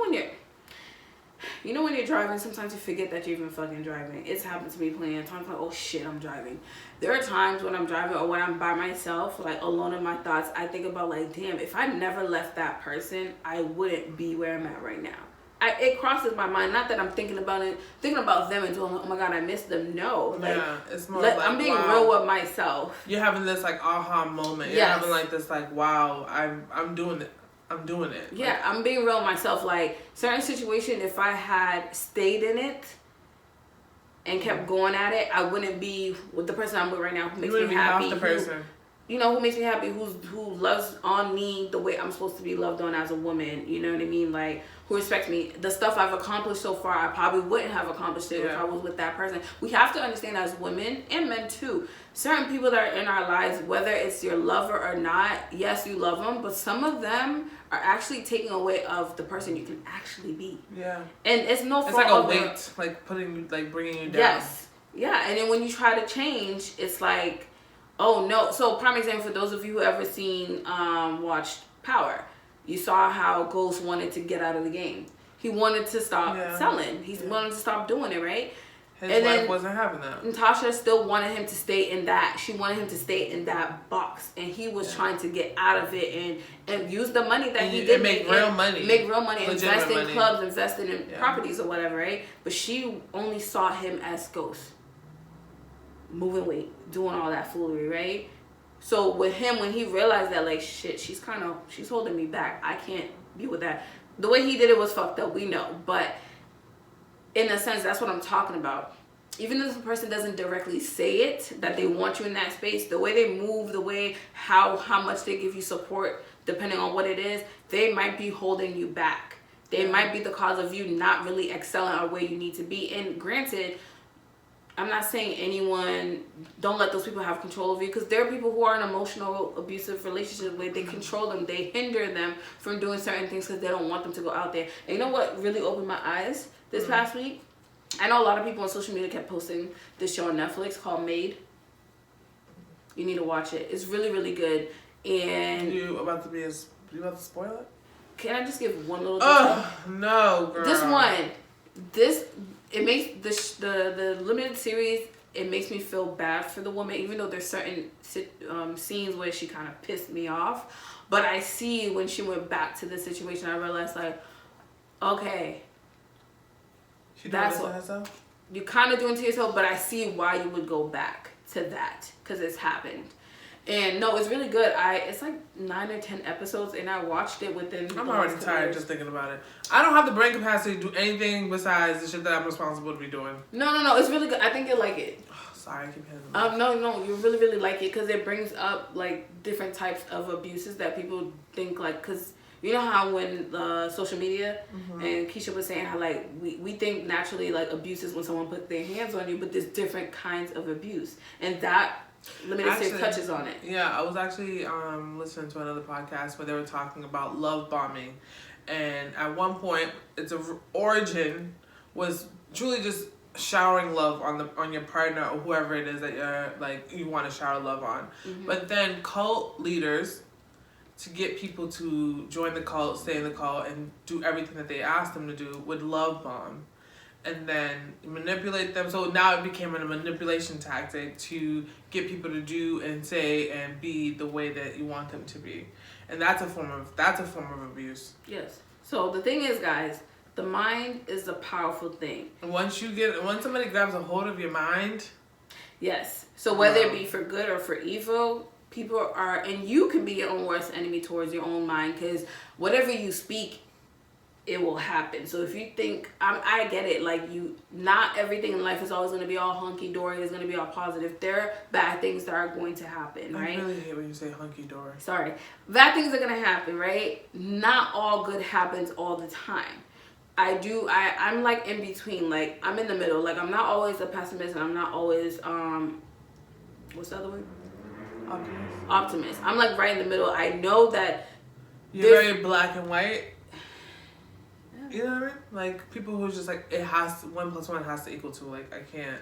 know when you're driving, sometimes you forget that you're even fucking driving. It's happened to me plenty of times. Like, oh shit, I'm driving. There are times when I'm driving or when I'm by myself, like alone in my thoughts, I think about like, damn, if I never left that person, I wouldn't be where I'm at right now. It crosses my mind. Not that I'm thinking about them and doing, oh my god, I miss them. No, like, yeah, it's more like, I'm being real with myself. You're having this like aha moment. You're having like this like, wow, I'm doing it. I'm doing it. Yeah, like, I'm being real with myself. Like, certain situation, if I had stayed in it and kept going at it, I wouldn't be with the person I'm with right now who makes me happy. The person. Who makes me happy, who loves on me the way I'm supposed to be loved on as a woman, you know what I mean? Like, who respects me. The stuff I've accomplished so far, I probably wouldn't have accomplished it if I was with that person. We have to understand as women, and men too, certain people that are in our lives, whether it's your lover or not, yes, you love them, but some of them are actually taking away of the person you can actually be. Yeah. And it's no fault. It's like a weight, like bringing you down. Yes. Yeah, and then when you try to change, it's like, oh no. So prime example for those of you who ever watched Power. You saw how Ghost wanted to get out of the game. He wanted to stop selling. He wanted to stop doing it, right? His wife wasn't having that. Natasha still wanted him to stay in that. She wanted him to stay in that box, and he was trying to get out of it and use the money that he did make real money, invest in clubs, invest in properties or whatever, right? But she only saw him as Ghost, moving weight, doing all that foolery, right? So with him, when he realized that, like, shit, she's holding me back. I can't be with that. The way he did it was fucked up, we know. But in a sense, that's what I'm talking about. Even if the person doesn't directly say it, that they want you in that space, the way they move, the way, how much they give you support, depending on what it is, they might be holding you back. They might be the cause of you not really excelling or where you need to be. And granted, I'm not saying don't let those people have control over you, because there are people who are in emotional abusive relationships where they control them, they hinder them from doing certain things because they don't want them to go out there. And you know what really opened my eyes this past week? I know a lot of people on social media kept posting this show on Netflix called Made. You need to watch it. It's really, really good. And you about to spoil it? Can I just give one little detail? Oh no, girl. It makes the limited series, it makes me feel bad for the woman, even though there's certain scenes where she kind of pissed me off. But I see when she went back to the situation, I realized, like, okay, that's what you kind of doing to yourself. But I see why you would go back to that, because it's happened. And no, it's really good. It's like 9 or 10 episodes, and I watched it within. I'm already tired just thinking about it. I don't have the brain capacity to do anything besides the shit that I'm responsible to be doing. No, it's really good. I think you'll like it. Oh, sorry, I keep hitting No, you really, really like it, because it brings up like different types of abuses that people think, like, because you know how when social media and Keisha was saying how, like, we think naturally, like, abuse is when someone puts their hands on you, but there's different kinds of abuse, and that limited series touches on it. Yeah, I was actually listening to another podcast where they were talking about love bombing, and at one point, its origin was truly just showering love on your partner or whoever it is that you want to shower love on. But then cult leaders, to get people to join the cult, stay in the cult, and do everything that they asked them to do, would love bomb. And then manipulate them. So now it became a manipulation tactic to get people to do and say and be the way that you want them to be. And that's a form of abuse. Yes. So the thing is, guys, The mind is a powerful thing. Once somebody grabs a hold of your mind. Yes. So whether it be for good or for evil, people are, and you can be your own worst enemy towards your own mind, because whatever you speak, it will happen. So if you think, I get it, like, not everything in life is always going to be all hunky-dory, it's going to be all positive. There are bad things that are going to happen, right? I really hate when you say hunky-dory. Sorry. Bad things are going to happen, right? Not all good happens all the time. I'm like in between, like, I'm in the middle. Like, I'm not always a pessimist, and I'm not always, what's the other word? Optimist. I'm like right in the middle. I know that you're very black and white. You know what I mean? Like, people who's just like, 1 + 1 has to equal 2. Like, I can't.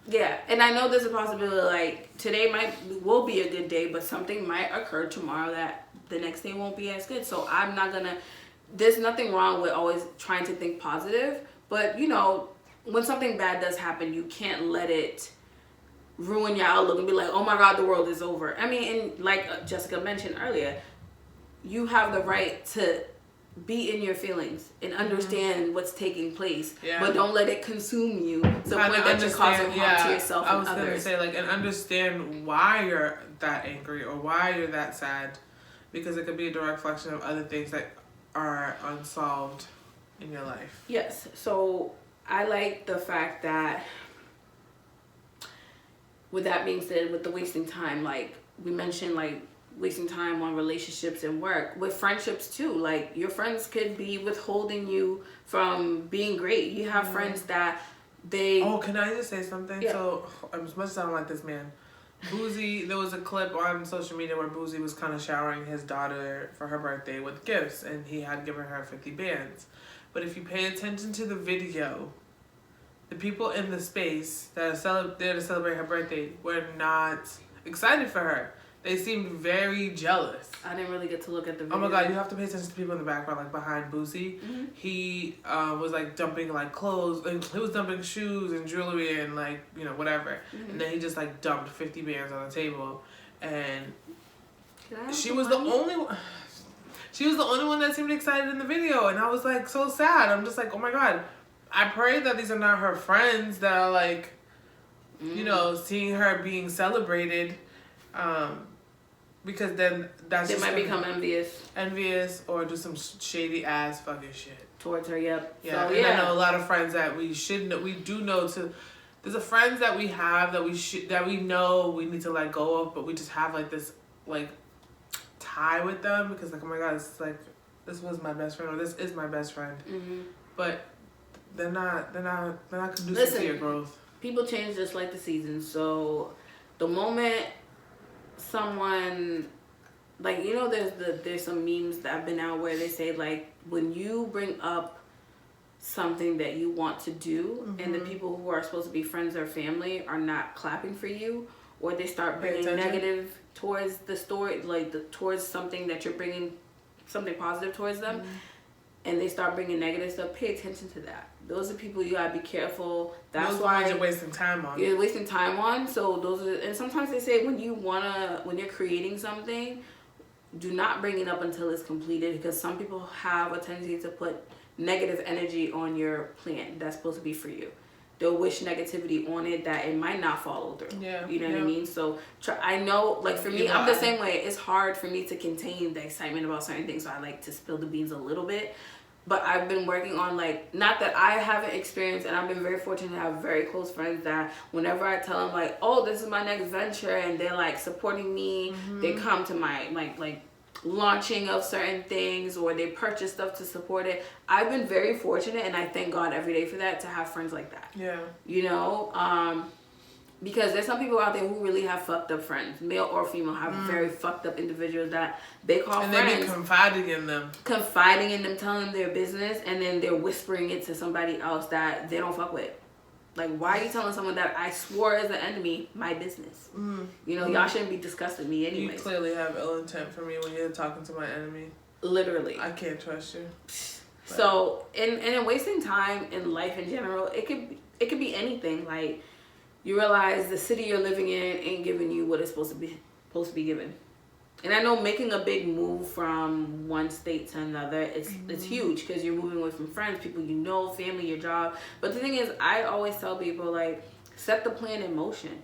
Yeah, and I know there's a possibility, like, today will be a good day, but something might occur tomorrow that the next day won't be as good. So I'm not gonna, there's nothing wrong with always trying to think positive, but, you know, when something bad does happen, you can't let it ruin your outlook and be like, oh my God, the world is over. I mean, and like Jessica mentioned earlier, you have the right to be in your feelings and understand what's taking place, but don't let it consume you to the point that you're causing harm to yourself and others. I was gonna say, like, and understand why you're that angry or why you're that sad, because it could be a direct reflection of other things that are unsolved in your life. Yes. So I like the fact that, with that being said, with the wasting time, like we mentioned, like wasting time on relationships and work, with friendships too. Like, your friends could be withholding you from being great. You have friends that Oh, can I just say something? Yeah. So, as much as I don't like this man, Boozy, there was a clip on social media where Boozy was kind of showering his daughter for her birthday with gifts, and he had given her 50 bands. But if you pay attention to the video, the people in the space that are there to celebrate her birthday were not excited for her. They seemed very jealous. I didn't really get to look at the video. Oh my God, you have to pay attention to people in the background, like behind Boosie. He was like dumping like clothes, and he was dumping shoes and jewelry and like, you know, whatever. And then he just like dumped 50 bands on the table, and she was the only one. She was the only one that seemed excited in the video, and I was like so sad. I'm just like, oh my God. I pray that these are not her friends that are like, you know, seeing her being celebrated. Because then they might become envious or do some shady ass fucking shit towards her. Yep. Yeah. So, and I know a lot of friends that we do know to. There's a friends that we have that we know we need to let go of, but we just have like this like tie with them because like, oh my God, it's like this was my best friend or this is my best friend, but they're not conducive to your growth. People change just like the seasons. So the moment someone, like, you know, there's some memes that have been out where they say, like, when you bring up something that you want to do and the people who are supposed to be friends or family are not clapping for you, or they start bringing negative towards the story, like towards something that you're bringing something positive towards them, and they start bringing negative stuff, pay attention to that. Those are people you gotta be careful. That's why you're wasting time on. You're wasting time on. So those are, and sometimes they say when you're creating something, do not bring it up until it's completed, because some people have a tendency to put negative energy on your plan that's supposed to be for you. They'll wish negativity on it that it might not follow through. Yeah. You know what I mean? So I know, like, for me, I'm the same way. It's hard for me to contain the excitement about certain things, so I like to spill the beans a little bit. But I've been working on, like, not that I haven't experienced, and I've been very fortunate to have very close friends that whenever I tell them, like, oh, this is my next venture, and they're, like, supporting me, they come to my, like launching of certain things, or they purchase stuff to support it. I've been very fortunate, and I thank God every day for that, to have friends like that. Yeah. You know? Because there's some people out there who really have fucked up friends, male or female, have very fucked up individuals that they call friends. And they be confiding in them, telling them their business, and then they're whispering it to somebody else that they don't fuck with. Like, why are you telling someone that I swore as an enemy my business? You know, y'all shouldn't be discussing me anyways. You clearly have ill intent for me when you're talking to my enemy. Literally. I can't trust you. So, and in wasting time in life in general, it could be anything. Like, you realize the city you're living in ain't giving you what it's supposed to be given. And I know making a big move from one state to another, it's huge because you're moving away from friends, people you know, family, your job. But the thing is, I always tell people, like, set the plan in motion.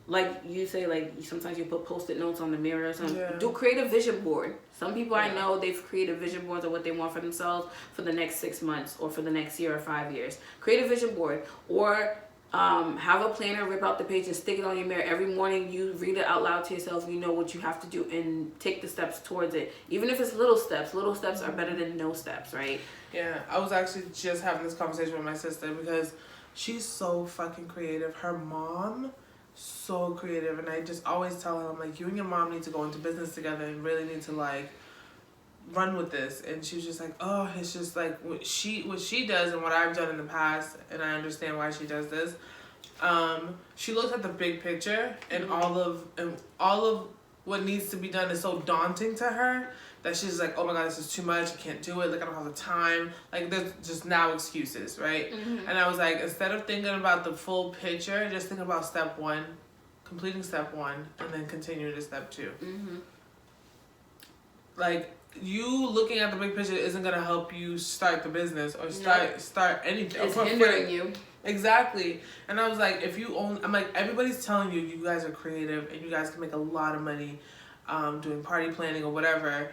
Like you say, like, sometimes you put Post-it notes on the mirror or something. Yeah. Create a vision board. Some people I Yeah. know, they've created vision boards of what they want for themselves for the next 6 months or for the next year or 5 years. Create a vision board. Or have a planner, rip out the page and stick it on your mirror. Every morning you read it out loud to yourself. You know what you have to do and take the steps towards it. Even if it's little steps. Little steps are better than no steps, right? Yeah, I was actually just having this conversation with my sister because she's so fucking creative. Her mom, so creative. And I just always tell her, I'm like, you and your mom need to go into business together and really need to, like, run with this. And she was just like, oh, it's just like what she does and what I've done in the past, and I understand why she does this. She looks at the big picture, and all of what needs to be done is so daunting to her that she's like, oh my god, this is too much, I can't do it, like I don't have the time, like there's just now excuses, right? And I was like, instead of thinking about the full picture, just think about step one, completing step one, and then continuing to step two. Like, you looking at the big picture isn't gonna help you start the business or start anything. It's hindering you. Exactly. And I was like, I'm like, everybody's telling you guys are creative and you guys can make a lot of money doing party planning or whatever.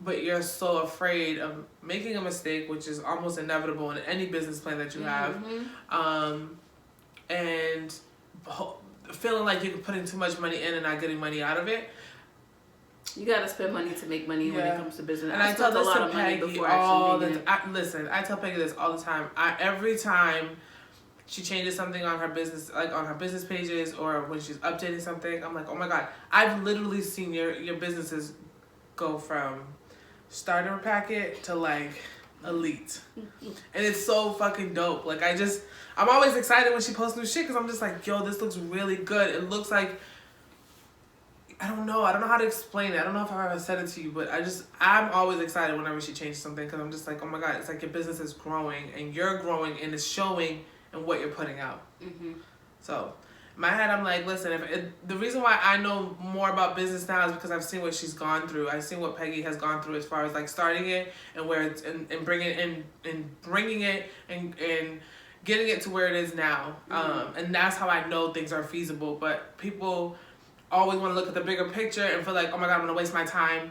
But you're so afraid of making a mistake, which is almost inevitable in any business plan that you have. And feeling like you're putting too much money in and not getting money out of it. You gotta spend money to make money when it comes to business. And I tell this to Peggy all the time. Listen, I tell Peggy this all the time. Every time she changes something on her business, like on her business pages or when she's updating something, I'm like, oh my god, I've literally seen your businesses go from starter packet to like elite. And it's so fucking dope. Like I'm always excited when she posts new shit because I'm just like, yo, this looks really good. It looks like, I don't know how to explain it. I don't know if I've ever said it to you, but I'm always excited whenever she changes something because I'm just like, oh my god, it's like your business is growing and you're growing and it's showing in what you're putting out. So in my head, I'm like, listen, the reason why I know more about business now is because I've seen what she's gone through. I've seen what Peggy has gone through as far as like starting it and where it's and bringing it and getting it to where it is now. And that's how I know things are feasible. But people always want to look at the bigger picture and feel like, oh my god, I'm going to waste my time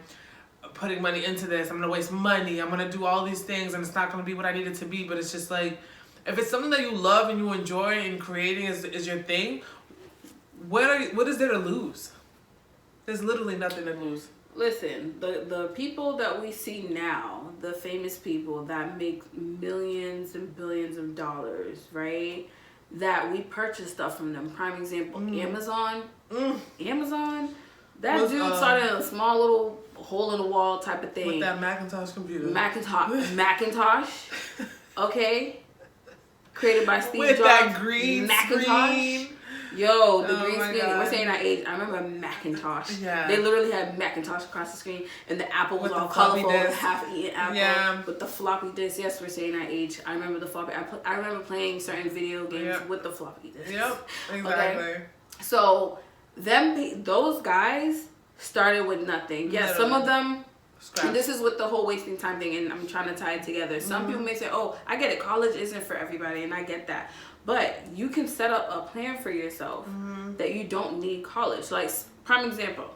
putting money into this. I'm going to waste money. I'm going to do all these things and it's not going to be what I need it to be. But it's just like, if it's something that you love and you enjoy and creating is your thing, what is there to lose? There's literally nothing to lose. Listen, the people that we see now, the famous people that make millions and billions of dollars, right? That we purchase stuff from them. Prime example, Amazon. Amazon. That dude started in a small little hole in the wall type of thing. With that Macintosh computer. Macintosh. Okay. Created by Steve With Jobs. that green Macintosh. screen. Yo, the green screen. God. We're saying our age. I remember Macintosh. Yeah. They literally had Macintosh across the screen, and the apple was With all the floppy colorful, disk. half-eaten apple. Yeah. With the floppy disk. Yes, we're saying our age. I remember the floppy. I remember playing certain video games with the floppy disk. Yep. Exactly. Okay? So those guys started with nothing. Yes, some of them. And this is with the whole wasting time thing, and I'm trying to tie it together. Some people may say, oh, I get it, college isn't for everybody, and I get that. But you can set up a plan for yourself that you don't need college. Like, prime example,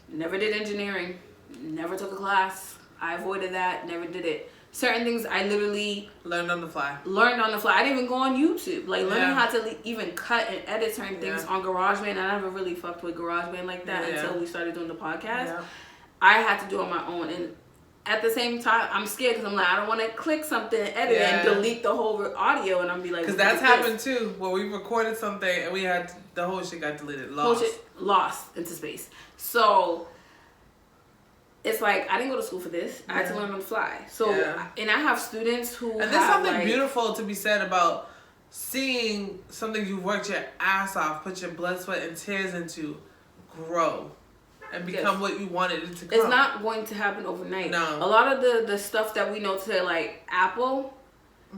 never did engineering, never took a class. I avoided that, never did it. Certain things I literally learned on the fly. I didn't even go on YouTube. Like, learning how to even cut and edit certain things on GarageBand. I never really fucked with GarageBand like that until we started doing the podcast. Yeah. I had to do it on my own, and at the same time, I'm scared because I'm like, I don't want to click something, edit it, and delete the whole audio, and I'm be like, because that's happened too, where we recorded something and we had the whole shit got deleted, lost into space. So it's like I didn't go to school for this. I had to learn on the fly. So and I have students who and there's something beautiful to be said about seeing something you worked your ass off, put your blood, sweat, and tears into grow. And become what you wanted it to become. It's not going to happen overnight. No. A lot of the stuff that we know today, like Apple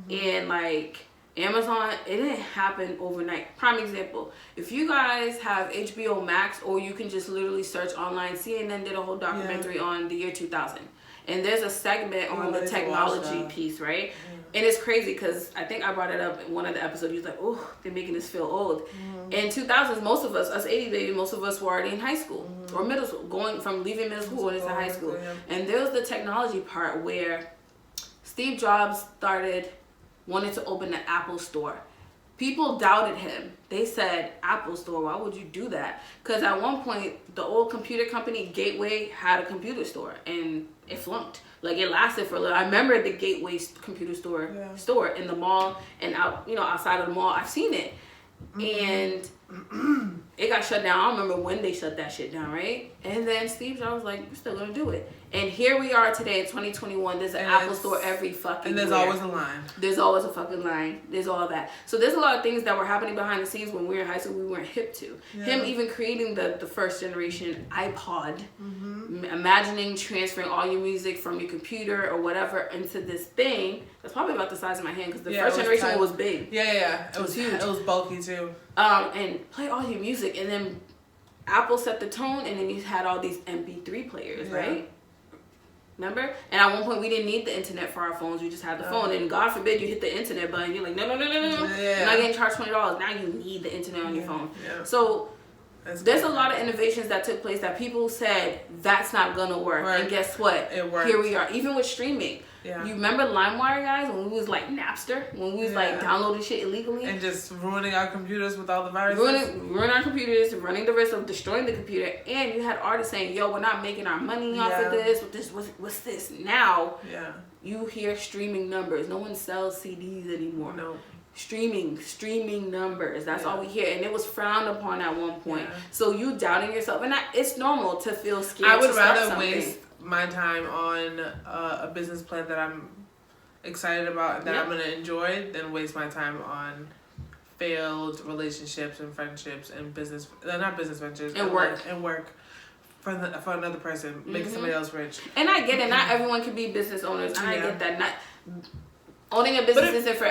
and like Amazon, it didn't happen overnight. Prime example, if you guys have HBO Max, or you can just literally search online, CNN did a whole documentary on the year 2000. And there's a segment on the technology piece, right? Yeah. And it's crazy because I think I brought it up in one of the episodes. You was like, oh, they're making us feel old. In 2000s, most of us 80 baby, most of us were already in high school or middle school, going from leaving middle school into high school. And there was the technology part where Steve Jobs wanted to open an Apple store. People doubted him. They said, Apple store, why would you do that? Because at one point, the old computer company, Gateway, had a computer store, and it flunked. Like, it lasted for a little. I remember the Gateway computer store in the mall and outside of the mall. I've seen it. And it got shut down. I don't remember when they shut that shit down, right? And then Steve Jobs was like, we're still going to do it. And here we are today in 2021. There's an Apple store every fucking And there's always a line. There's always a fucking line. There's all that. So there's a lot of things that were happening behind the scenes when we were in high school we weren't hip to. Yeah. Him even creating the first generation iPod. Imagining transferring all your music from your computer or whatever into this thing. That's probably about the size of my hand because the first generation one was big. Yeah. It was huge. It was bulky too. And play all your music, and then Apple set the tone, and then you had all these MP3 players, right? Remember? And at one point, we didn't need the internet for our phones. We just had the phone. And God forbid you hit the internet button. You're like, no. Yeah. You're not getting charged $20. Now you need the internet on your phone. Yeah. So there's a lot of innovations that took place that people said, that's not going to work. Right. And guess what? It worked. Here we are. Even with streaming. Yeah. You remember LimeWire, guys, when we was like Napster? When we was like downloading shit illegally? And just ruining our computers with all the viruses? Ruining our computers, running the risk of destroying the computer. And you had artists saying, yo, we're not making our money off of this. What's this? Now, you hear streaming numbers. No one sells CDs anymore. No. Streaming numbers. That's all we hear. And it was frowned upon at one point. Yeah. So you doubting yourself. And it's normal to feel scared. I would rather waste my time on a business plan that I'm excited about and that I'm going to enjoy than waste my time on failed relationships and friendships and not business ventures. And work. And work for another person, making somebody else rich. And I get it. Not everyone can be business owners. And I get that. Not owning a business isn't for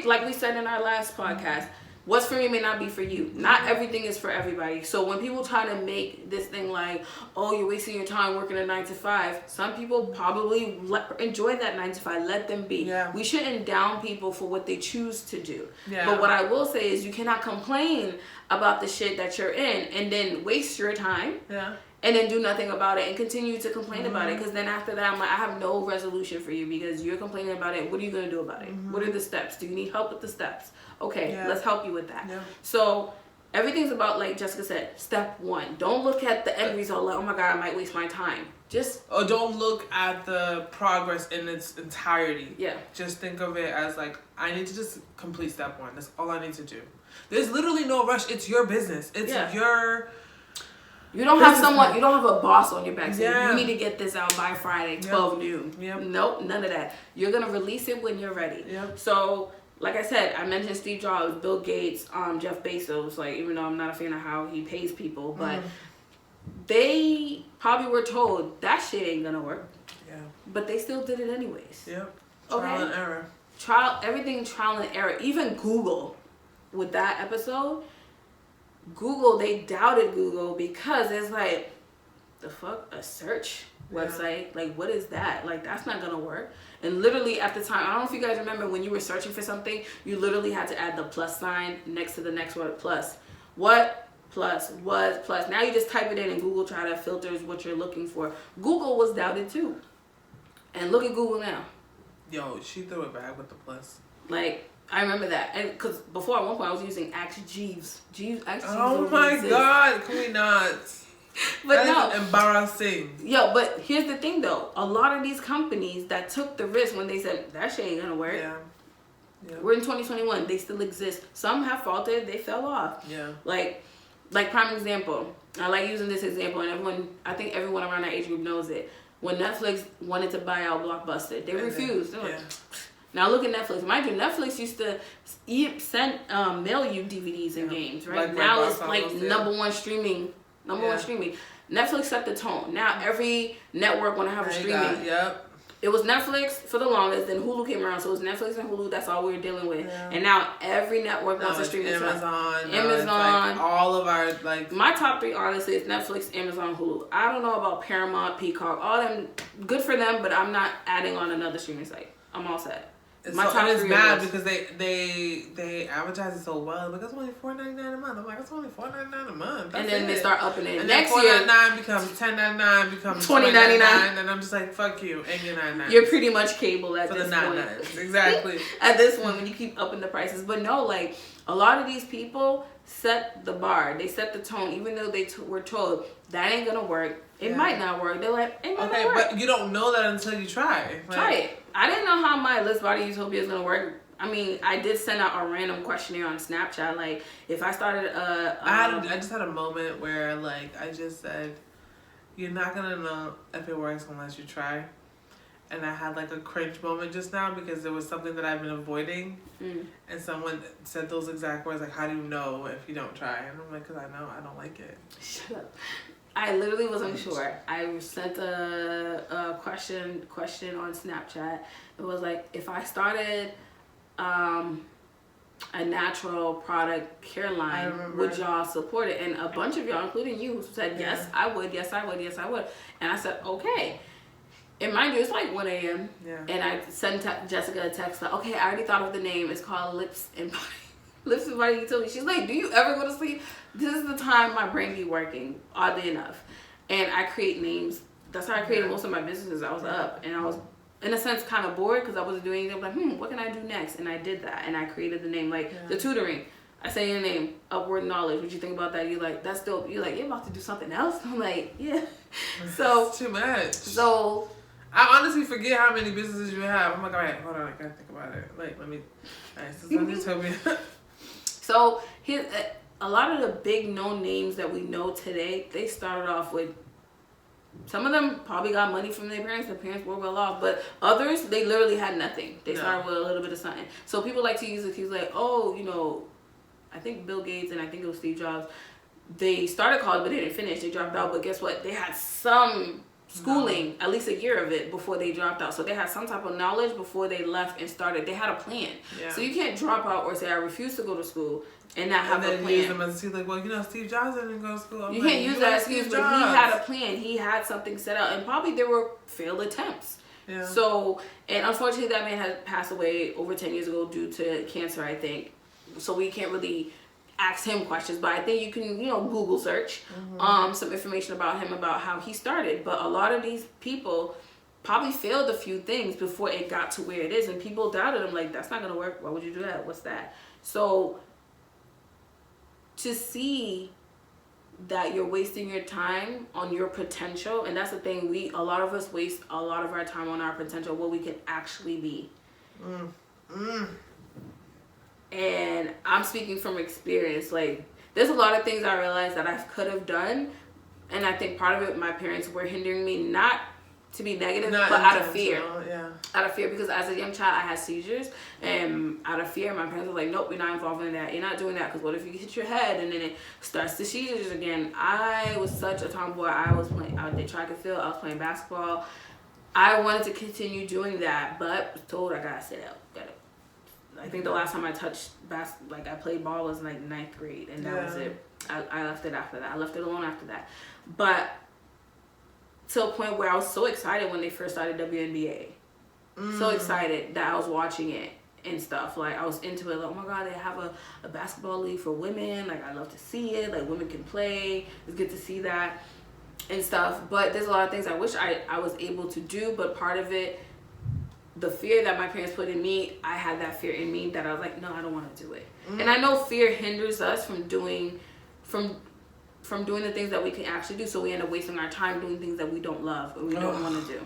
like we said in our last podcast. What's for me may not be for you. Not everything is for everybody. So when people try to make this thing like, oh, you're wasting your time working a 9 to 5, some people probably enjoy that 9 to 5. Let them be. Yeah. We shouldn't down people for what they choose to do. Yeah. But what I will say is you cannot complain about the shit that you're in and then waste your time. Yeah. And then do nothing about it and continue to complain about it. Because then after that, I'm like, I have no resolution for you because you're complaining about it. What are you going to do about it? What are the steps? Do you need help with the steps? Okay, let's help you with that. Yeah. So everything's about, like Jessica said, step one. Don't look at the end result like, oh my God, I might waste my time. Or don't look at the progress in its entirety. Yeah. Just think of it as like, I need to just complete step one. That's all I need to do. There's literally no rush. It's your business. It's your... You don't have a boss on your back saying, you need to get this out by Friday, 12 noon. Yep. Nope, none of that. You're going to release it when you're ready. Yep. So, like I said, I mentioned Steve Jobs, Bill Gates, Jeff Bezos, like, even though I'm not a fan of how he pays people, but they probably were told that shit ain't going to work. Yeah. But they still did it anyways. Yep. Trial and error. Everything trial and error. Even Google, with that episode... Google, they doubted Google because it's like, the fuck, a search website? Like, what is that? Like, that's not gonna work. And literally at the time, I don't know if you guys remember when you were searching for something, you literally had to add the plus sign next to the next word, plus. What? Plus. Was. Plus. Now you just type it in and Google try to filter what you're looking for. Google was doubted too. And look at Google now. Yo, she threw it back with the plus. Like... I remember that, and because before at one point I was using Ask Jeeves. Oh my God, can we not? But that is embarrassing. Yo, but here's the thing though: a lot of these companies that took the risk when they said that shit ain't gonna work. Yeah. We're in 2021. They still exist. Some have faltered. They fell off. Yeah. Like prime example. I like using this example, and I think everyone around that age group knows it. When Netflix wanted to buy out Blockbuster, they refused. They're like, now look at Netflix. Mind you, Netflix used to mail you DVDs and games, right? Like now it's like number one streaming. Netflix set the tone. Now every network want to have a streaming. it was Netflix for the longest, then Hulu came around, so it was Netflix and Hulu. That's all we were dealing with, and now every network wants to stream it. Amazon, Amazon, all of our My top 3 honestly is Netflix, Amazon, Hulu. I don't know about Paramount, Peacock, all them. Good for them, but I'm not adding on another streaming site. I'm all set. My top 3 is mad because they advertise it so well. Like, it's only $4.99 a month. I'm like, it's only $4.99 a month. And then they start upping it. And next then year, $4.99 becomes $10.99, becomes $20.99, and I'm just like, fuck you, and your 99. You're pretty much cable at for this the point. 99s, exactly. At this point, when you keep upping the prices, but no, like a lot of these people set the bar. They set the tone, even though they were told that ain't gonna work. It might not work. They're like, ain't gonna work. But you don't know that until you try. Try it. I didn't know how my List Body Utopia is gonna work. I mean, I did send out a random questionnaire on Snapchat. Like, if I started I just had a moment where, like, I just said, you're not gonna know if it works unless you try. And I had, like, a cringe moment just now because there was something that I've been avoiding. And someone said those exact words, like, how do you know if you don't try? And I'm like, because I know I don't like it. Shut up. I literally was unsure. I sent a question on Snapchat. It was like, if I started a natural product care line, would y'all support it? And a bunch of y'all, including you, said, yes, I would, yes, I would, yes, I would. And I said, okay. And mind you, it's like 1 a.m. And I sent Jessica a text like, okay, I already thought of the name. It's called Lips and Body. Lips and Body Utility. She's like, do you ever go to sleep? This is the time my brain be working, oddly enough. And I create names. That's how I created most of my businesses. I was up and I was, in a sense, kind of bored because I wasn't doing anything. I'm like, what can I do next? And I did that. And I created the name, like the tutoring. I say your name, Upward Knowledge. What you think about that? You're like, that's dope. You're like, you're about to do something else? I'm like, yeah. So it's too much. So I honestly forget how many businesses you have. I'm like, all right, hold on, I gotta think about it. Like, let me. Tell me. So here, a lot of the big known names that we know today, they started off with. Some of them probably got money from their parents. Their parents were well off, but others they literally had nothing. They started with a little bit of something. So people like to use it. He's like, oh, you know, I think Bill Gates and I think it was Steve Jobs. They started college, but they didn't finish. They dropped out. But guess what? They had some schooling, at least a year of it before they dropped out. So they had some type of knowledge before they left and started. They had a plan. So you can't drop out or say I refuse to go to school and not have a plan. Use them as excuse, like, well, you know, Steve Jobs didn't go to school. You can't use that excuse, but he had a plan. He had something set out, and probably there were failed attempts. So, and unfortunately, that man had passed away over 10 years ago due to cancer, I think. So we can't really ask him questions, but I think you can, you know, Google search some information about him, about how he started. But a lot of these people probably failed a few things before it got to where it is, and people doubted him, like, that's not gonna work. Why would you do that? What's that? So to see that you're wasting your time on your potential, and that's the thing, a lot of us waste a lot of our time on our potential, what we can actually be. And I'm speaking from experience. Like, there's a lot of things I realized that I could have done, and I think part of it, my parents were hindering me, not to be negative, but out of fear. Out of fear, because as a young child, I had seizures, and out of fear, my parents were like, nope, you're not involved in that. You're not doing that, because what if you hit your head, and then it starts the seizures again. I was such a tomboy. I did track and field. I was playing basketball. I wanted to continue doing that, but was told I gotta sit out. I think the last time I touched I played ball was like 9th grade, and that was it. I left it after that. I left it alone after that. But to a point where I was so excited when they first started WNBA. So excited that I was watching it and stuff. Like, I was into it. Like, oh my God, they have a basketball league for women. Like, I love to see it. Like, women can play. It's good to see that and stuff. But there's a lot of things I wish I was able to do. But part of it, the fear that my parents put in me, I had that fear in me that I was like, no, I don't want to do it. And I know fear hinders us from doing the things that we can actually do. So we end up wasting our time doing things that we don't love or we don't want to do.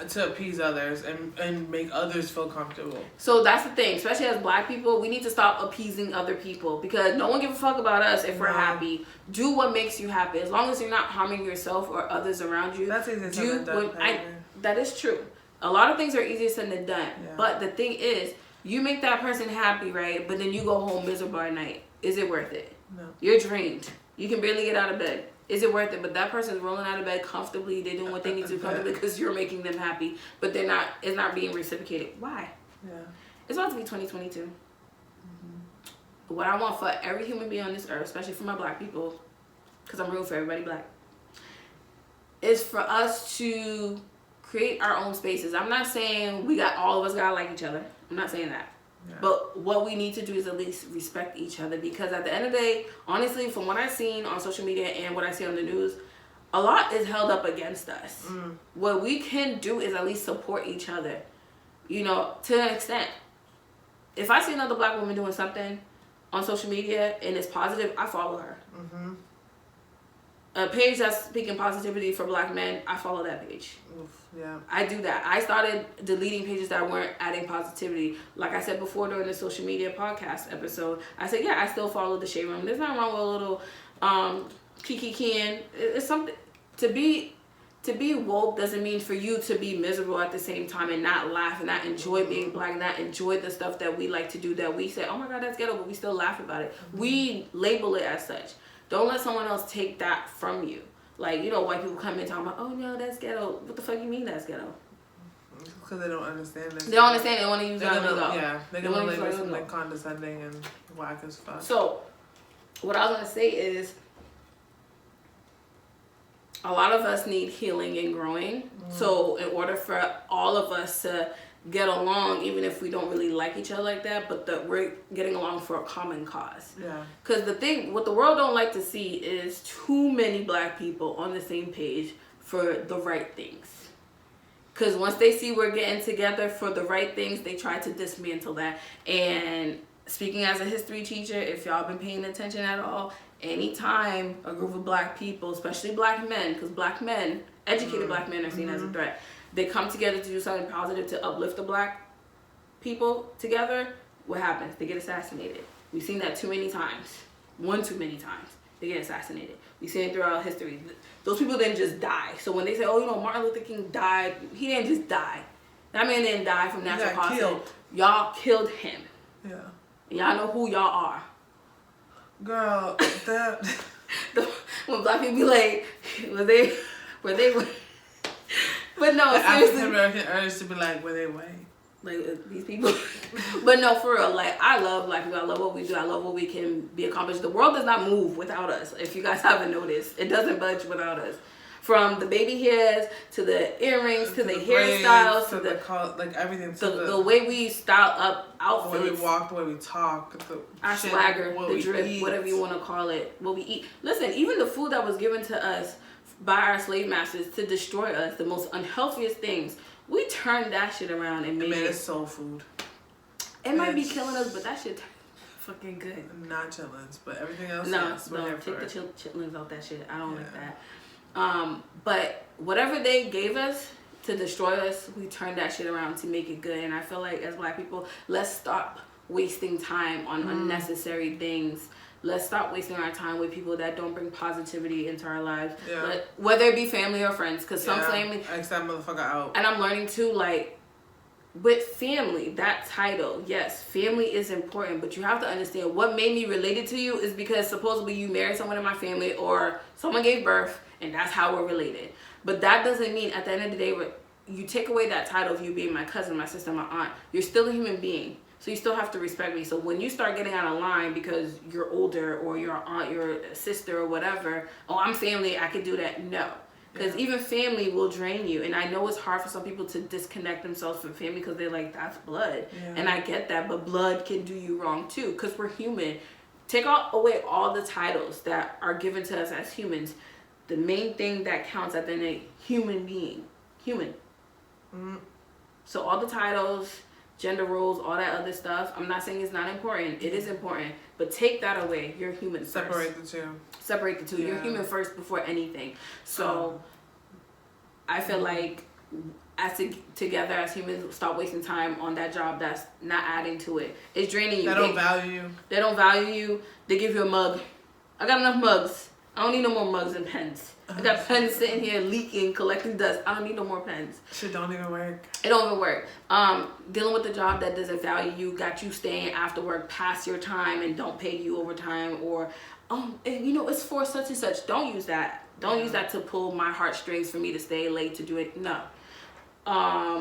To appease others and make others feel comfortable. So that's the thing, especially as Black people, we need to stop appeasing other people, because no one gives a fuck about us if we're happy. Do what makes you happy. As long as you're not harming yourself or others around you. That's easier said than done. That is true. A lot of things are easier said than done. But the thing is, you make that person happy, right? But then you go home miserable at night. Is it worth it? No. You're drained. You can barely get out of bed. Is it worth it? But that person's rolling out of bed comfortably. They're doing what they need to comfortably because you're making them happy. But they're not. It's not being reciprocated. Why? Yeah. It's about to be 2022. Mm-hmm. What I want for every human being on this earth, especially for my black people, because I'm rooting for everybody black, is for us to create our own spaces. I'm not saying all of us gotta like each other. I'm not saying that. Yeah. But what we need to do is at least respect each other, because at the end of the day, honestly, from what I've seen on social media and what I see on the news, a lot is held up against us. What we can do is at least support each other, you know, to an extent. If I see another black woman doing something on social media and it's positive, I follow her. Mm-hmm. A page that's speaking positivity for black men, I follow that page. Oof, yeah. I do that. I started deleting pages that weren't adding positivity. Like I said before during the social media podcast episode, I said, yeah, I still follow the Shade Room. There's nothing wrong with a little kiki kian. It's something to be woke doesn't mean for you to be miserable at the same time and not laugh and not enjoy being black and not enjoy the stuff that we like to do, that we say, oh my God, that's ghetto, but we still laugh about it. Mm-hmm. We label it as such. Don't let someone else take that from you. Like, you know, white people come in talking about, oh no, that's ghetto. What the fuck you mean that's ghetto? Because they don't understand this. They don't understand. They want to use that lingo. Yeah, they're going to label something like condescending and whack as fuck. So, what I was going to say is, a lot of us need healing and growing. So, in order for all of us to get along, even if we don't really like each other like that, but that we're getting along for a common cause. Yeah. Because what the world don't like to see is too many black people on the same page for the right things. Because once they see we're getting together for the right things, they try to dismantle that. And speaking as a history teacher, if y'all been paying attention at all, anytime a group of black people, especially black men, because black men, educated black men are seen as a threat, they come together to do something positive to uplift the black people together, what happens? They get assassinated. We've seen that too many times. One too many times. They get assassinated. We've seen it throughout history. Those people didn't just die. So when they say, oh, you know, Martin Luther King died, he didn't just die. That man didn't die from natural causes. Y'all killed him. Yeah. And y'all know who y'all are. Girl, that... When black people be like, were they but no, the seriously. African-American urge to be like, were they white? Like, these people. But no, for real, like, I love black people. I love what we do. I love what we can be accomplished. The world does not move without us. If you guys haven't noticed, it doesn't budge without us. From the baby hairs to the earrings to the hairstyles to the like everything. The way we style up outfits. The way we walk, the way we talk, our swagger, the drip, whatever you want to call it, what we eat. Listen, even the food that was given to us by our slave masters to destroy us, the most unhealthiest things, we turned that shit around and made it soul food. It might be killing us, but that shit fucking good. Not chillins, but everything else. No, take the chitlins out that shit. I don't like that. But whatever they gave us to destroy us, we turned that shit around to make it good. And I feel like as black people, let's stop wasting time on unnecessary things. Let's stop wasting our time with people that don't bring positivity into our lives. Yeah. Whether it be family or friends. Because some family... X that motherfucker out. And I'm learning too, like, with family, that title, yes, family is important. But you have to understand what made me related to you is because supposedly you married someone in my family or someone gave birth and that's how we're related. But that doesn't mean at the end of the day, you take away that title of you being my cousin, my sister, my aunt, you're still a human being. So you still have to respect me. So when you start getting out of line because you're older or your aunt, your sister or whatever, oh, I'm family, I could do that. No. Because even family will drain you. And I know it's hard for some people to disconnect themselves from family because they're like, that's blood. Yeah. And I get that. But blood can do you wrong too because we're human. Take away all the titles that are given to us as humans. The main thing that counts at the end of the day, human being. Human. So all the titles... gender roles, all that other stuff. I'm not saying it's not important. It is important. But take that away. You're human first. Separate the two. Yeah. You're human first before anything. So I feel like together as humans, stop wasting time on that job that's not adding to it. It's draining you. They don't value you. They don't value you. They give you a mug. I got enough mugs. I don't need no more mugs and pens. I got pens sitting here leaking, collecting dust. I don't need no more pens. Shit don't even work. It don't even work. Dealing with a job that doesn't value you, got you staying after work past your time and don't pay you overtime, or it's for such and such. Don't use that. Don't use that to pull my heartstrings for me to stay late to do it. No.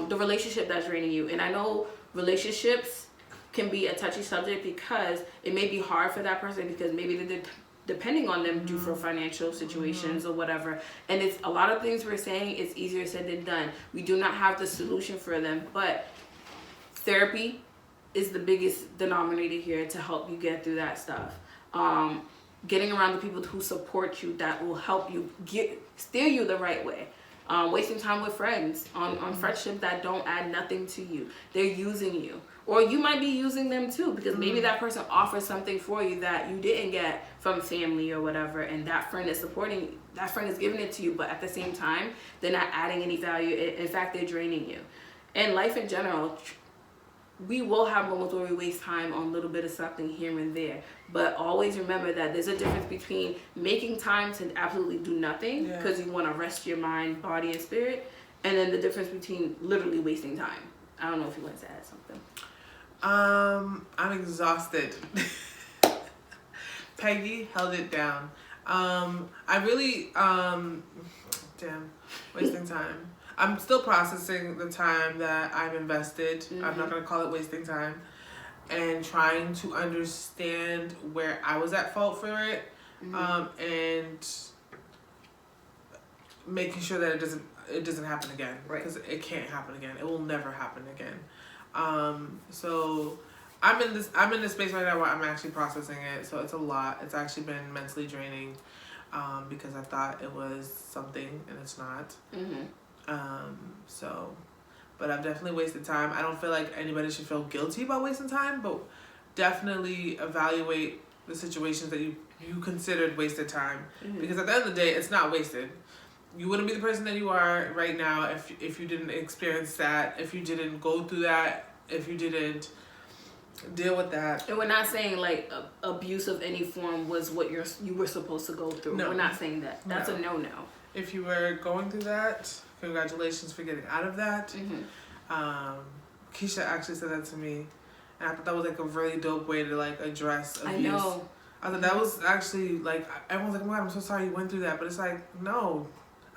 The relationship that's draining you. And I know relationships can be a touchy subject because it may be hard for that person because maybe they're depending on them due for financial situations or whatever. And it's a lot of things we're saying, it's easier said than done. We do not have the solution for them, but therapy is the biggest denominator here to help you get through that stuff. Getting around the people who support you, that will help you steer you the right way. Wasting time with friends on friendships that don't add nothing to you. They're using you. Or you might be using them too, because maybe that person offers something for you that you didn't get from family or whatever, and that friend is giving it to you, but at the same time, they're not adding any value. In fact, they're draining you. And life in general, we will have moments where we waste time on a little bit of something here and there, but always remember that there's a difference between making time to absolutely do nothing because you want to rest your mind, body, and spirit, and then the difference between literally wasting time. I don't know if you want to add something. I'm exhausted. Peggy held it down. I really, wasting time. I'm still processing the time that I've invested. I'm not going to call it wasting time. And trying to understand where I was at fault for it. And making sure that it doesn't happen again. Right. Because it can't happen again. It will never happen again. So I'm in this space right now where I'm actually processing it. So it's a lot. It's actually been mentally draining, because I thought it was something and it's not. But I've definitely wasted time. I don't feel like anybody should feel guilty about wasting time, but definitely evaluate the situations that you considered wasted time, because at the end of the day, it's not wasted. You wouldn't be the person that you are right now if you didn't experience that, if you didn't go through that, if you didn't deal with that. And we're not saying like abuse of any form was what you were supposed to go through. No. We're not saying that. That's a no-no. If you were going through that, congratulations for getting out of that. Keisha actually said that to me, and I thought that was like a really dope way to like address abuse. I know. I thought that was actually like, everyone's like, oh my God, I'm so sorry you went through that, but it's like, no,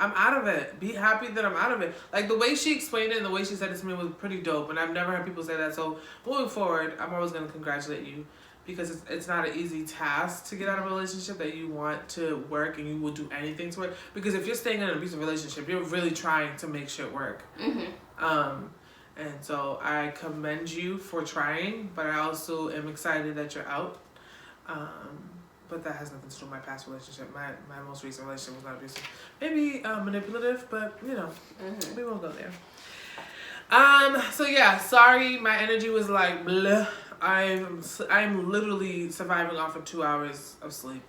I'm out of it. Be happy that I'm out of it. Like the way she explained it and the way she said it to me was pretty dope, and I've never heard people say that. So moving forward, I'm always gonna congratulate you, because it's not an easy task to get out of a relationship that you want to work and you will do anything to work. Because if you're staying in an abusive relationship, you're really trying to make shit work. And so I commend you for trying, but I also am excited that you're out. But that has nothing to do with my past relationship. My most recent relationship was not abusive. Maybe manipulative, but we won't go there. So yeah, sorry, my energy was like bleh. I'm literally surviving off of 2 hours of sleep.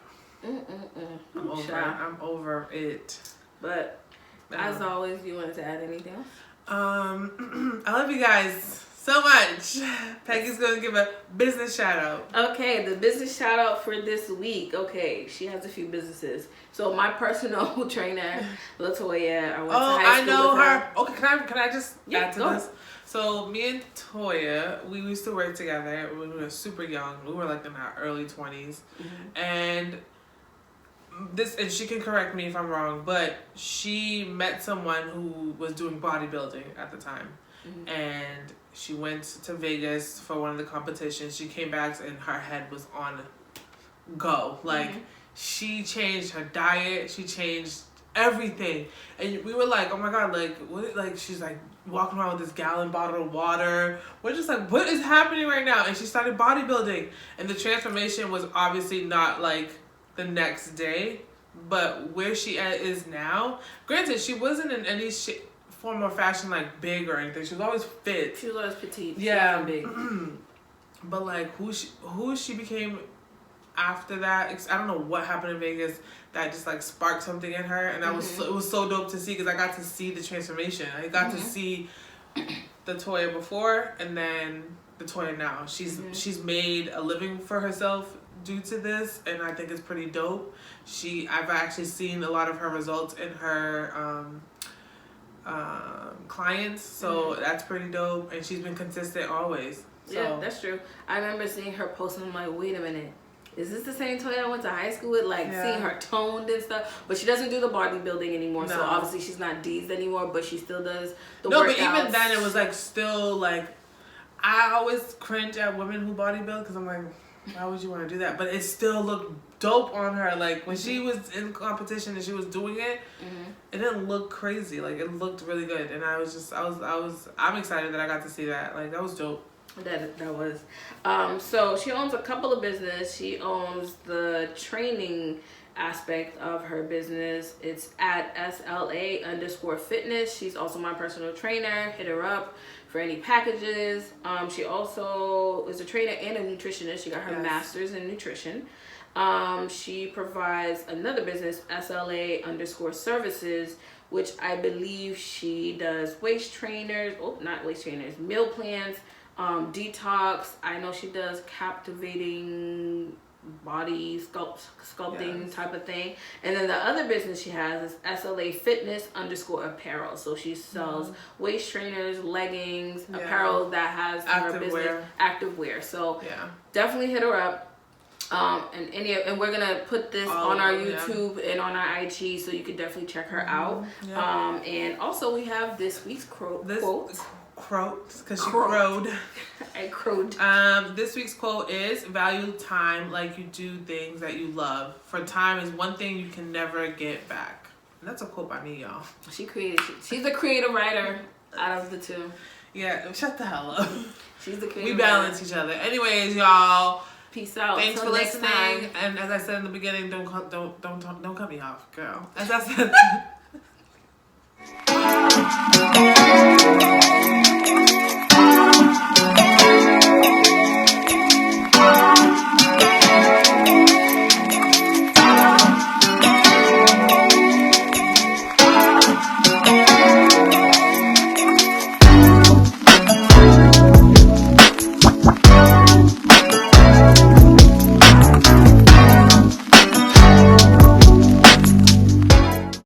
I'm over it. But as always, you wanted to add anything else? I love you guys so much. Peggy's gonna give a business shout out. Okay, the business shout out for this week. Okay, she has a few businesses. So my personal trainer, Latoya, I went to high school know with her. Okay, can I just add to go. this? So me and Toya, we used to work together when we were super young. We were like in our early 20s, and she can correct me if I'm wrong, but she met someone who was doing bodybuilding at the time, and she went to Vegas for one of the competitions. She came back and her head was on go. Like she changed her diet, she changed everything, and we were like, oh my God, like what? Like she's like walking around with this gallon bottle of water. We're just like, what is happening right now? And she started bodybuilding, and the transformation was obviously not like the next day, but where she is now, granted, she wasn't in any form or fashion like big or anything. She was always fit. She was always petite. Yeah. Big. But like who she became after that, I don't know what happened in Vegas that just like sparked something in her, and it was so dope to see, because I got to see the transformation. I got to see the Toya before and then the Toya now. She's made a living for herself due to this, and I think it's pretty dope. I've actually seen a lot of her results in her clients, so that's pretty dope, and she's been consistent always. So. Yeah, that's true. I remember seeing her post and I'm like, wait a minute. Is this the same Toya I went to high school with? Like, seeing her toned and stuff. But she doesn't do the bodybuilding anymore. No. So, obviously, she's not D's anymore. But she still does the workouts. No, but even then, it was, like, still, like... I always cringe at women who bodybuild. Because I'm like, why would you want to do that? But it still looked dope on her. Like, when she was in competition and she was doing it, it didn't look crazy. Like, it looked really good. And I'm excited that I got to see that. Like, that was dope. That was. So she owns a couple of businesses. She owns the training aspect of her business. It's at SLA_fitness. She's also my personal trainer. Hit her up for any packages. She also is a trainer and a nutritionist. She got her master's in nutrition. She provides another business, SLA_services, which I believe she does waist trainers. Oh, not waist trainers, meal plans. Detox. I know she does captivating body sculpting type of thing. And then the other business she has is SLA_fitness_apparel. So she sells waist trainers, leggings, apparel that has her business active wear. So definitely hit her up. And we're gonna put this on our YouTube and on our IG, so you can definitely check her out. And also we have this week's quote. Because she crowed. I crowed. This week's quote is, value time like you do things that you love. For time is one thing you can never get back. And that's a quote by me, y'all. She's the creative writer out of the two. Yeah, shut the hell up. She's the creative We balance each other. Anyways, y'all. Peace out. Thanks for listening. And as I said in the beginning, don't cut me off, girl. As I said.